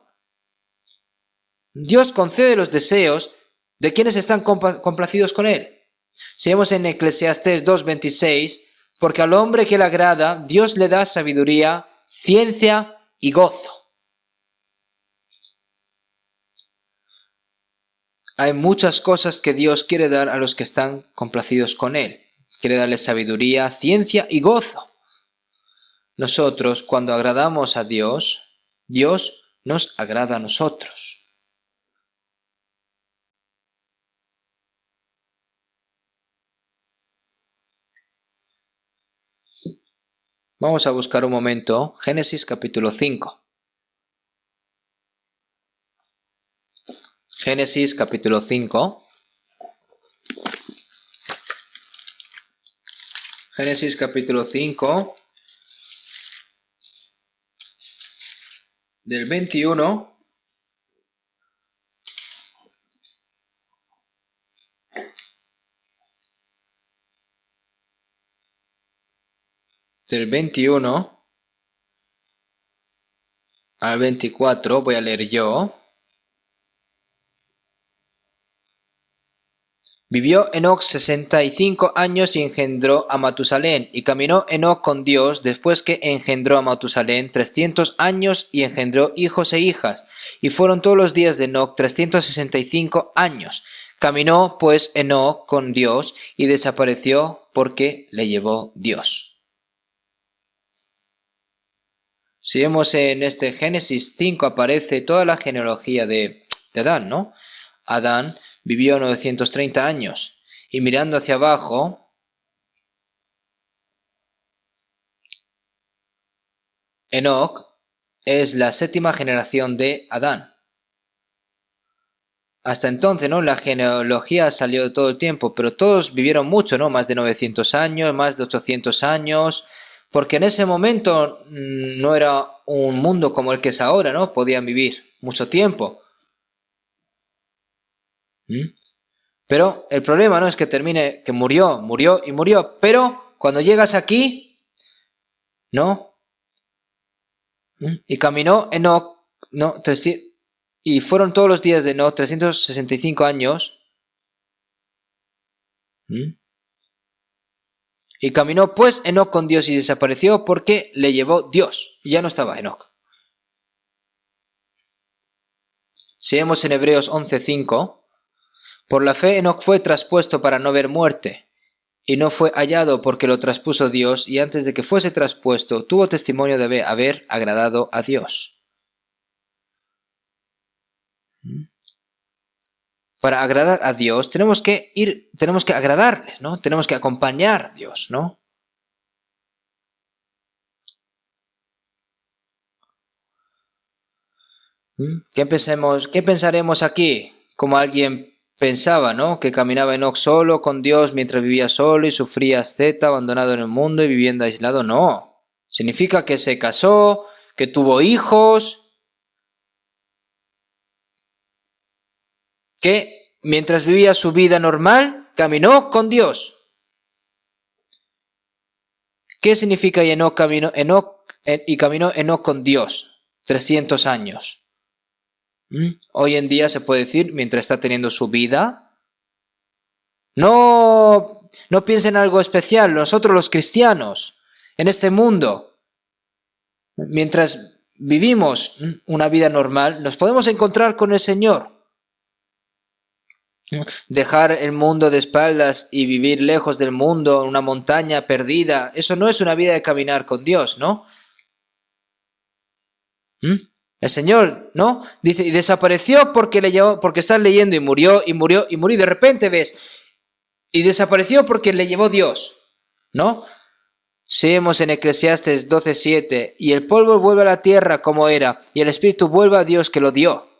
Dios concede los deseos de quienes están complacidos con Él. Si vemos en Eclesiastés 2:26, porque al hombre que le agrada, Dios le da sabiduría, ciencia y gozo. Hay muchas cosas que Dios quiere dar a los que están complacidos con Él. Quiere darles sabiduría, ciencia y gozo. Nosotros, cuando agradamos a Dios, Dios nos agrada a nosotros. Vamos a buscar un momento Génesis capítulo 5. Génesis capítulo 5. Génesis capítulo 5, del 21 del 21 al 24, voy a leer yo. Vivió Enoc 65 años y engendró a Matusalén, y caminó Enoc con Dios después que engendró a Matusalén 300 años y engendró hijos e hijas, y fueron todos los días de Enoc 365 años. Caminó pues Enoc con Dios y desapareció porque le llevó Dios. Si vemos en este Génesis 5 aparece toda la genealogía de Adán, ¿no? Adán vivió 930 años y mirando hacia abajo, Enoc es la 7ª generación de Adán. Hasta entonces, ¿no? La genealogía salió de todo el tiempo, pero todos vivieron mucho, ¿no? Más de 900 años, más de 800 años, porque en ese momento no era un mundo como el que es ahora, ¿no? Podían vivir mucho tiempo. Pero el problema no es que termine, que murió, pero cuando llegas aquí, ¿no? Y caminó Enoc, ¿no? Y fueron todos los días de Enoc 365 años. Y caminó pues Enoc con Dios y desapareció porque le llevó Dios. Y ya no estaba Enoc. Si vemos en Hebreos 11:5, por la fe Enoc fue traspuesto para no ver muerte, y no fue hallado porque lo traspuso Dios, y antes de que fuese traspuesto tuvo testimonio de haber agradado a Dios. Para agradar a Dios tenemos que agradarle, ¿no? Tenemos que acompañar a Dios, ¿no? ¿Qué pensaremos aquí? Como alguien pensaba, ¿no? Que caminaba Enoc solo con Dios mientras vivía solo y sufría asceta, abandonado en el mundo y viviendo aislado. No. Significa que se casó, que tuvo hijos, que mientras vivía su vida normal, caminó con Dios. ¿Qué significa y caminó Enoc con Dios? 300 años. Hoy en día se puede decir, mientras está teniendo su vida, no piensen en algo especial. Nosotros los cristianos, en este mundo, mientras vivimos una vida normal, nos podemos encontrar con el Señor. Dejar el mundo de espaldas y vivir lejos del mundo, en una montaña perdida, eso no es una vida de caminar con Dios, ¿no? El Señor, ¿no? Dice, y desapareció porque estás leyendo y murió, y de repente ves, y desapareció porque le llevó Dios, ¿no? Si vemos en Eclesiastes 12:7, y el polvo vuelve a la tierra como era, y el espíritu vuelve a Dios que lo dio.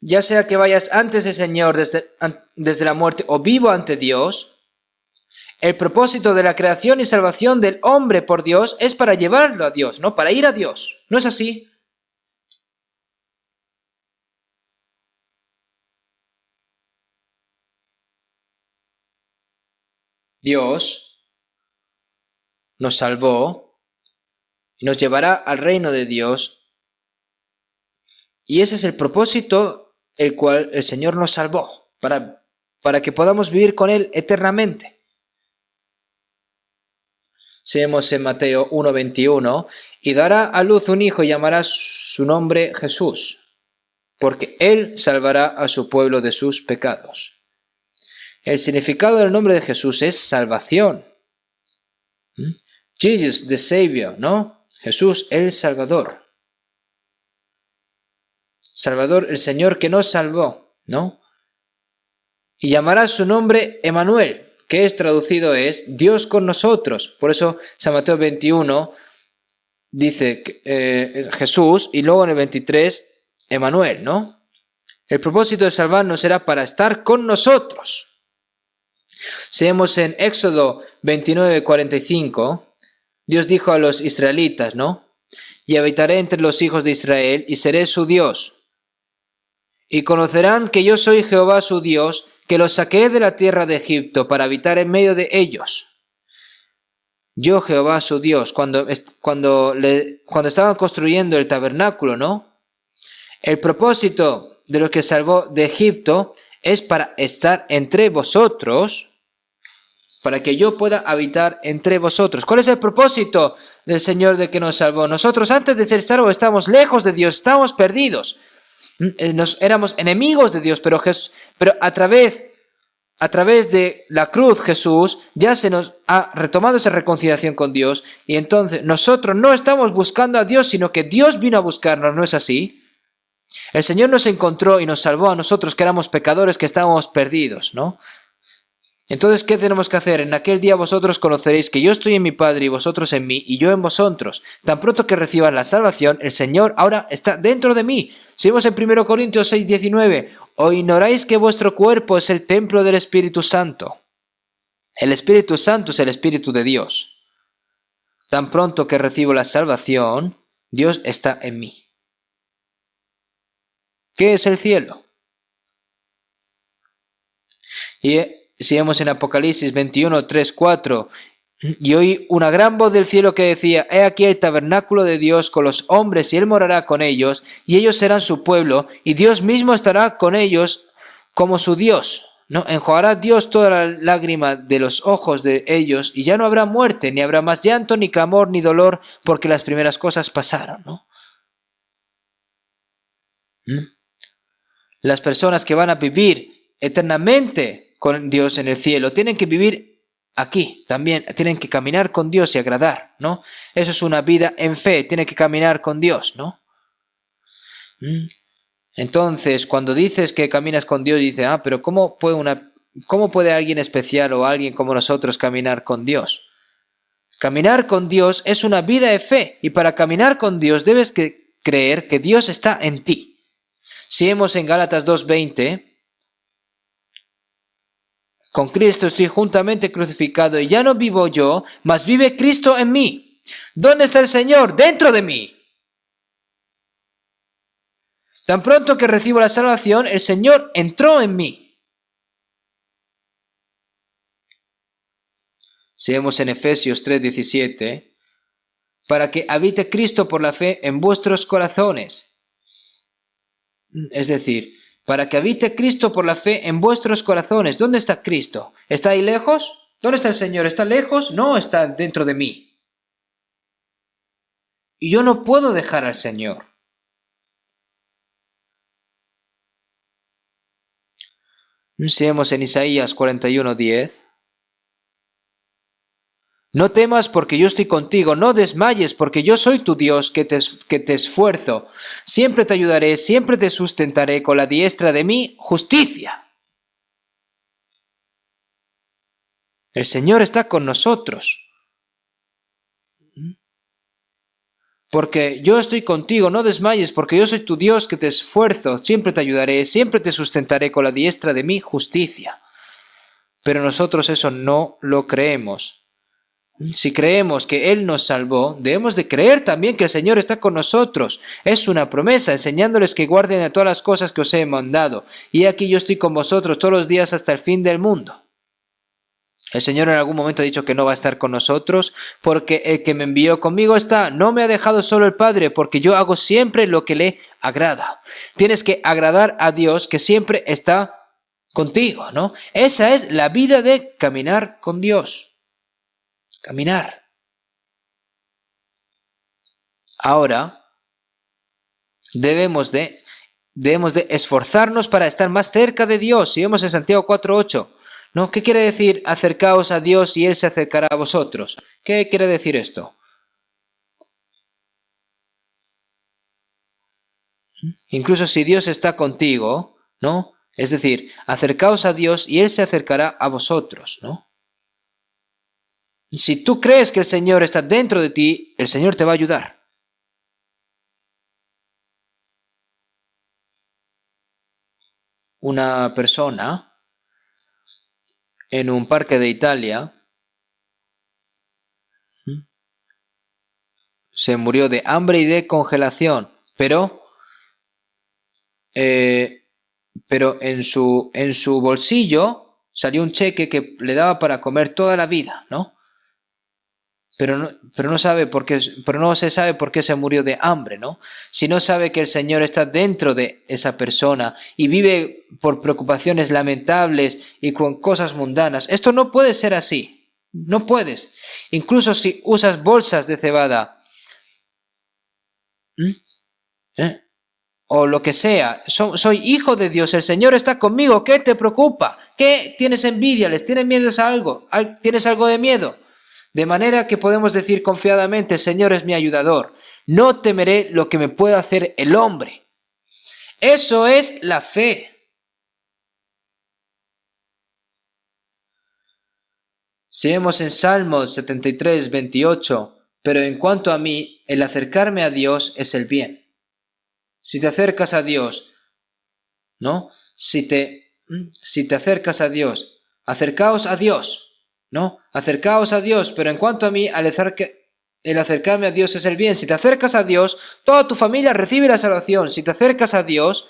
Ya sea que vayas antes del Señor desde la muerte o vivo ante Dios, el propósito de la creación y salvación del hombre por Dios es para llevarlo a Dios, ¿no? Para ir a Dios. ¿No es así? Dios nos salvó y nos llevará al reino de Dios. Y ese es el propósito el cual el Señor nos salvó, para que podamos vivir con Él eternamente. Si vemos en Mateo 1:21, y dará a luz un hijo y llamará su nombre Jesús, porque Él salvará a su pueblo de sus pecados. El significado del nombre de Jesús es salvación. Jesus, the Savior, ¿no? Jesús, el Salvador. Salvador, el Señor que nos salvó, ¿no? Y llamará su nombre Emmanuel, que es traducido es Dios con nosotros. Por eso San Mateo 21 dice Jesús, y luego en el 23 Emmanuel, ¿no? El propósito de salvarnos era para estar con nosotros. Si vemos en Éxodo 29:45, Dios dijo a los israelitas, ¿no? Y habitaré entre los hijos de Israel y seré su Dios. Y conocerán que yo soy Jehová su Dios, que los saqué de la tierra de Egipto para habitar en medio de ellos. Yo, Jehová, su Dios, cuando estaban construyendo el tabernáculo, ¿no? El propósito de lo que salvó de Egipto es para estar entre vosotros, para que yo pueda habitar entre vosotros. ¿Cuál es el propósito del Señor de que nos salvó? Nosotros antes de ser salvos estábamos lejos de Dios, estábamos perdidos. Éramos enemigos de Dios, pero a través de la cruz Jesús ya se nos ha retomado esa reconciliación con Dios, y entonces nosotros no estamos buscando a Dios, sino que Dios vino a buscarnos, ¿no es así? El Señor nos encontró y nos salvó a nosotros que éramos pecadores, que estábamos perdidos, ¿no? Entonces, ¿qué tenemos que hacer? En aquel día vosotros conoceréis que yo estoy en mi Padre y vosotros en mí y yo en vosotros. Tan pronto que reciban la salvación, el Señor ahora está dentro de mí. Seguimos en 1 Corintios 6:19. ¿O ignoráis que vuestro cuerpo es el templo del Espíritu Santo? El Espíritu Santo es el Espíritu de Dios. Tan pronto que recibo la salvación, Dios está en mí. ¿Qué es el cielo? Y si vemos en Apocalipsis 21, 3, 4, y oí una gran voz del cielo que decía: he aquí el tabernáculo de Dios con los hombres, y Él morará con ellos, y ellos serán su pueblo, y Dios mismo estará con ellos como su Dios, ¿no? Enjuagará Dios toda la lágrima de los ojos de ellos, y ya no habrá muerte, ni habrá más llanto, ni clamor, ni dolor, porque las primeras cosas pasaron, ¿no? Las personas que van a vivir eternamente con Dios en el cielo tienen que vivir aquí también, tienen que caminar con Dios y agradar, ¿no? Eso es una vida en fe, tiene que caminar con Dios, ¿no? Entonces, cuando dices que caminas con Dios, dices: pero ¿cómo puede alguien especial o alguien como nosotros caminar con Dios? Caminar con Dios es una vida de fe, y para caminar con Dios debes creer que Dios está en ti. Si vemos en Gálatas 2:20, con Cristo estoy juntamente crucificado, y ya no vivo yo, mas vive Cristo en mí. ¿Dónde está el Señor? Dentro de mí. Tan pronto que recibo la salvación, el Señor entró en mí. Si vemos en Efesios 3:17, para que habite Cristo por la fe en vuestros corazones. Es decir, para que habite Cristo por la fe en vuestros corazones. ¿Dónde está Cristo? ¿Está ahí lejos? ¿Dónde está el Señor? ¿Está lejos? No, está dentro de mí. Y yo no puedo dejar al Señor. Si vemos en Isaías 41:10. No temas porque yo estoy contigo, no desmayes porque yo soy tu Dios que te esfuerzo. Siempre te ayudaré, siempre te sustentaré con la diestra de mi justicia. El Señor está con nosotros. Porque yo estoy contigo, no desmayes porque yo soy tu Dios que te esfuerzo. Siempre te ayudaré, siempre te sustentaré con la diestra de mi justicia. Pero nosotros eso no lo creemos. Si creemos que Él nos salvó, debemos de creer también que el Señor está con nosotros. Es una promesa, enseñándoles que guarden a todas las cosas que os he mandado. Y aquí yo estoy con vosotros todos los días hasta el fin del mundo. El Señor en algún momento ha dicho que no va a estar con nosotros, porque el que me envió conmigo está. No me ha dejado solo el Padre, porque yo hago siempre lo que le agrada. Tienes que agradar a Dios, que siempre está contigo, ¿no? Esa es la vida de caminar con Dios. Caminar. Ahora, debemos de esforzarnos para estar más cerca de Dios. Si vemos en Santiago 4:8, ¿no? ¿Qué quiere decir acercaos a Dios y Él se acercará a vosotros? ¿Qué quiere decir esto? Incluso si Dios está contigo, ¿no? Es decir, acercaos a Dios y Él se acercará a vosotros, ¿no? Si tú crees que el Señor está dentro de ti, el Señor te va a ayudar. Una persona en un parque de Italia se murió de hambre y de congelación, pero en su bolsillo salió un cheque que le daba para comer toda la vida, ¿no? pero no sabe por qué, pero no se sabe por qué se murió de hambre, ¿no? Si no sabe que el Señor está dentro de esa persona y vive por preocupaciones lamentables y con cosas mundanas, esto no puede ser así. No puedes. Incluso si usas bolsas de cebada, o lo que sea, soy hijo de Dios, el Señor está conmigo, ¿qué te preocupa? ¿Qué tienes envidia? ¿Les tienes miedo a algo? ¿Tienes algo de miedo? De manera que podemos decir confiadamente, el Señor es mi ayudador, no temeré lo que me pueda hacer el hombre. Eso es la fe. Si vemos en Salmos 73, 28, pero en cuanto a mí, el acercarme a Dios es el bien. Si te acercas a Dios, ¿no? Si te acercas a Dios, acercaos a Dios, ¿no? Acercaos a Dios, pero en cuanto a mí, el acercarme a Dios es el bien. Si te acercas a Dios, toda tu familia recibe la salvación. Si te acercas a Dios,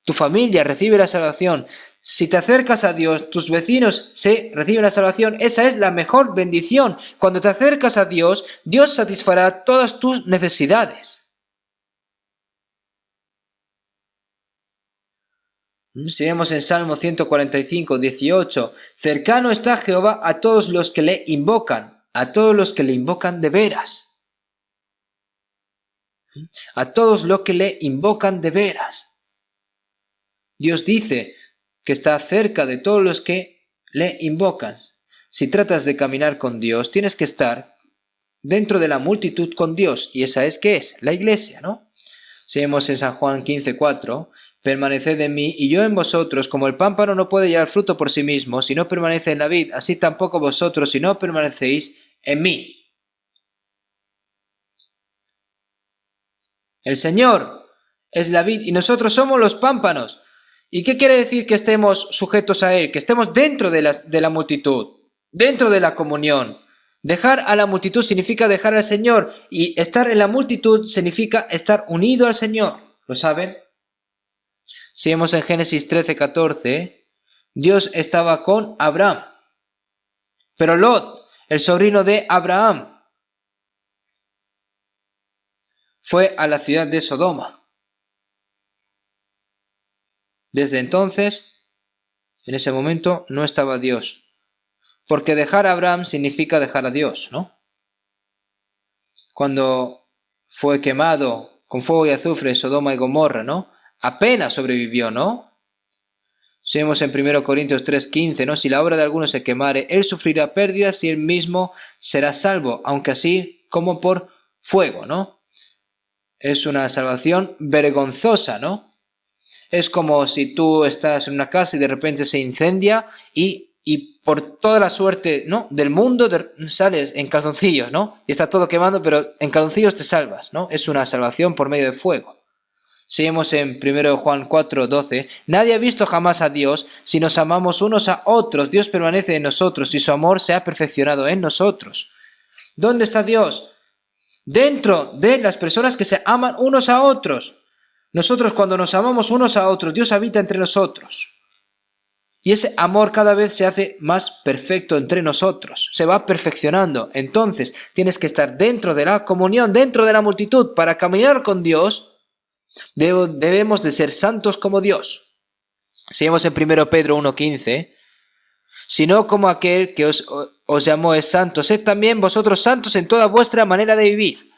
tu familia recibe la salvación. Si te acercas a Dios, tus vecinos reciben la salvación. Esa es la mejor bendición. Cuando te acercas a Dios, Dios satisfará todas tus necesidades. Si vemos en Salmo 145, 18, cercano está Jehová a todos los que le invocan, a todos los que le invocan de veras. A todos los que le invocan de veras. Dios dice que está cerca de todos los que le invocan. Si tratas de caminar con Dios, tienes que estar dentro de la multitud con Dios. ¿Y esa es qué es? La iglesia, ¿no? Si vemos en San Juan 15, 4, permaneced en mí y yo en vosotros, como el pámpano no puede llevar fruto por sí mismo si no permanece en la vid, así tampoco vosotros si no permanecéis en mí. El Señor es la vid y nosotros somos los pámpanos. ¿Y qué quiere decir que estemos sujetos a Él? Que estemos dentro de la multitud, dentro de la comunión. Dejar a la multitud significa dejar al Señor, y estar en la multitud significa estar unido al Señor. ¿Lo saben? Si vemos en Génesis 13, 14, Dios estaba con Abraham. Pero Lot, el sobrino de Abraham, fue a la ciudad de Sodoma. Desde entonces, en ese momento, no estaba Dios. Porque dejar a Abraham significa dejar a Dios, ¿no? Cuando fue quemado con fuego y azufre Sodoma y Gomorra, ¿no? Apenas sobrevivió, ¿no? Si vemos en 1 Corintios 3:15, ¿no? Si la obra de alguno se quemare, él sufrirá pérdidas y él mismo será salvo, aunque así como por fuego, ¿no? Es una salvación vergonzosa, ¿no? Es como si tú estás en una casa y de repente se incendia y por toda la suerte, ¿no?, del mundo sales en calzoncillos, ¿no? Y está todo quemando, pero en calzoncillos te salvas, ¿no? Es una salvación por medio de fuego. Seguimos en 1 Juan 4:12. Nadie ha visto jamás a Dios. Si nos amamos unos a otros, Dios permanece en nosotros y su amor se ha perfeccionado en nosotros. ¿Dónde está Dios? Dentro de las personas que se aman unos a otros. Nosotros, cuando nos amamos unos a otros, Dios habita entre nosotros. Y ese amor cada vez se hace más perfecto entre nosotros. Se va perfeccionando. Entonces, tienes que estar dentro de la comunión, dentro de la multitud. Para caminar con Dios, debemos de ser santos como Dios. Si vemos en 1 Pedro 1:15, sino como aquel que os llamó es santo, sed también vosotros santos en toda vuestra manera de vivir.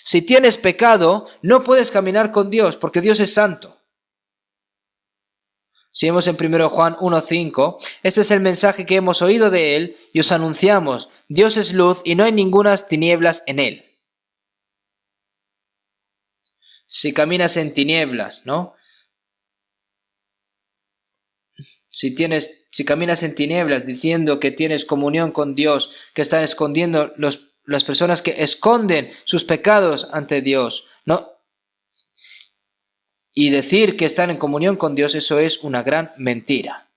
Si tienes pecado, no puedes caminar con Dios, porque Dios es santo. Si vemos en 1 Juan 1:5, este es el mensaje que hemos oído de Él y os anunciamos, Dios es luz y no hay ningunas tinieblas en Él. Si caminas en tinieblas, ¿no? Si caminas en tinieblas diciendo que tienes comunión con Dios, que están escondiendo las personas que esconden sus pecados ante Dios, ¿no? Y decir que están en comunión con Dios, eso es una gran mentira.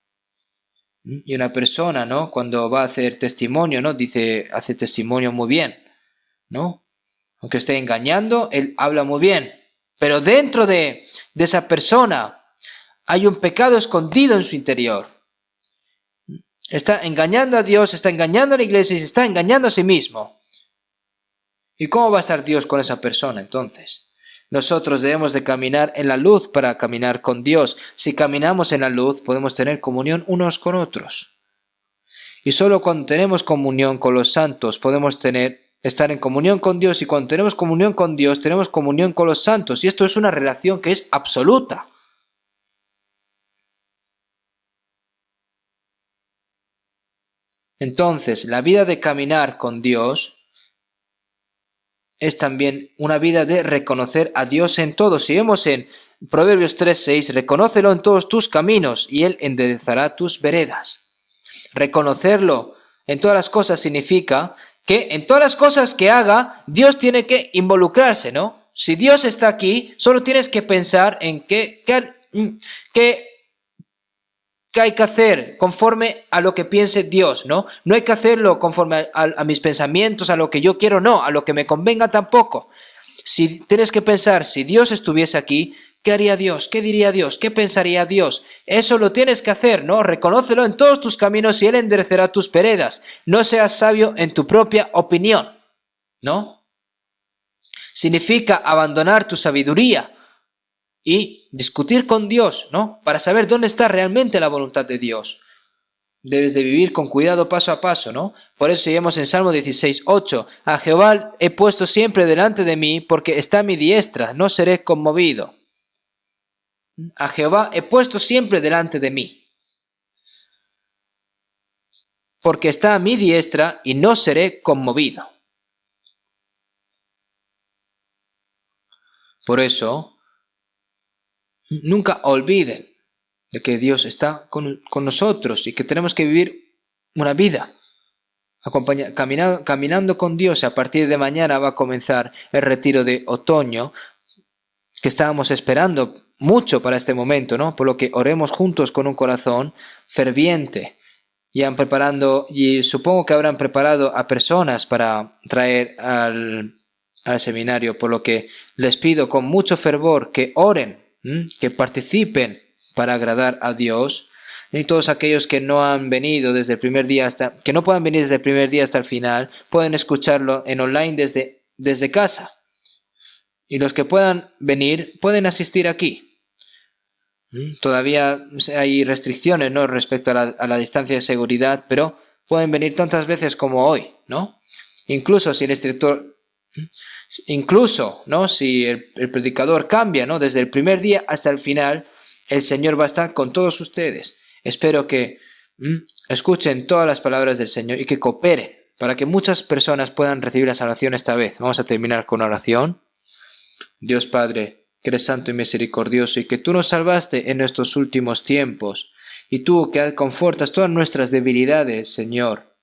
Y una persona, ¿no?, cuando va a hacer testimonio, ¿no?, hace testimonio muy bien, ¿no? Aunque esté engañando, él habla muy bien. Pero dentro de esa persona hay un pecado escondido en su interior. Está engañando a Dios, está engañando a la iglesia y se está engañando a sí mismo. ¿Y cómo va a estar Dios con esa persona entonces? Nosotros debemos de caminar en la luz para caminar con Dios. Si caminamos en la luz, podemos tener comunión unos con otros. Y solo cuando tenemos comunión con los santos podemos estar en comunión con Dios, y cuando tenemos comunión con Dios tenemos comunión con los santos, y esto es una relación que es absoluta. Entonces, la vida de caminar con Dios es también una vida de reconocer a Dios en todo. Si vemos en Proverbios 3:6, reconócelo en todos tus caminos y Él enderezará tus veredas. Reconocerlo en todas las cosas significa que en todas las cosas que haga, Dios tiene que involucrarse, ¿no? Si Dios está aquí, solo tienes que pensar en qué hay que hacer conforme a lo que piense Dios, ¿no? No hay que hacerlo conforme a mis pensamientos, a lo que yo quiero, no, a lo que me convenga tampoco. Si tienes que pensar, si Dios estuviese aquí, ¿qué haría Dios? ¿Qué diría Dios? ¿Qué pensaría Dios? Eso lo tienes que hacer, ¿no? Reconócelo en todos tus caminos y Él enderecerá tus veredas. No seas sabio en tu propia opinión, ¿no? Significa abandonar tu sabiduría y discutir con Dios, ¿no? Para saber dónde está realmente la voluntad de Dios. Debes de vivir con cuidado paso a paso, ¿no? Por eso seguimos en Salmo 16:8. A Jehová he puesto siempre delante de mí, porque está a mi diestra, no seré conmovido. A Jehová he puesto siempre delante de mí, porque está a mi diestra y no seré conmovido. Por eso, nunca olviden de que Dios está con nosotros y que tenemos que vivir una vida caminando con Dios. A partir de mañana va a comenzar el retiro de otoño, que estábamos esperando mucho para este momento, ¿no? Por lo que oremos juntos con un corazón ferviente. Y supongo que habrán preparado a personas para traer al seminario, por lo que les pido con mucho fervor que oren, que participen para agradar a Dios. Y todos aquellos que no han venido desde el primer día que no puedan venir desde el primer día hasta el final, pueden escucharlo en online desde casa. Y los que puedan venir, pueden asistir aquí. Todavía hay restricciones, ¿no?, respecto a la distancia de seguridad, pero pueden venir tantas veces como hoy, ¿no? Incluso si el instructor, ¿no?, si el predicador cambia, ¿no?, desde el primer día hasta el final, el Señor va a estar con todos ustedes. Espero que escuchen todas las palabras del Señor y que cooperen para que muchas personas puedan recibir la salvación esta vez. Vamos a terminar con una oración. Dios Padre, que eres santo y misericordioso y que tú nos salvaste en nuestros últimos tiempos, y tú que confortas todas nuestras debilidades, Señor,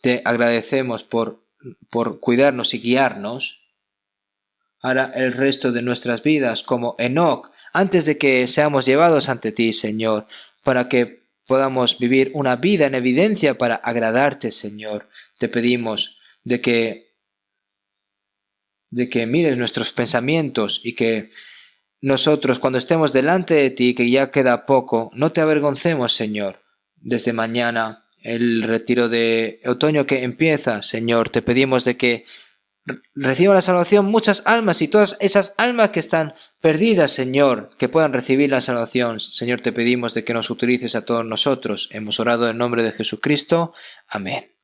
te agradecemos por cuidarnos y guiarnos. Ahora el resto de nuestras vidas como Enoc, antes de que seamos llevados ante ti, Señor, para que podamos vivir una vida en evidencia para agradarte, Señor. Te pedimos de que mires nuestros pensamientos y que nosotros, cuando estemos delante de ti, que ya queda poco, no te avergoncemos, Señor. Desde mañana, el retiro de otoño que empieza, Señor, te pedimos de que reciban la salvación muchas almas, y todas esas almas que están perdidas, Señor, que puedan recibir la salvación. Señor, te pedimos de que nos utilices a todos nosotros. Hemos orado en nombre de Jesucristo. Amén.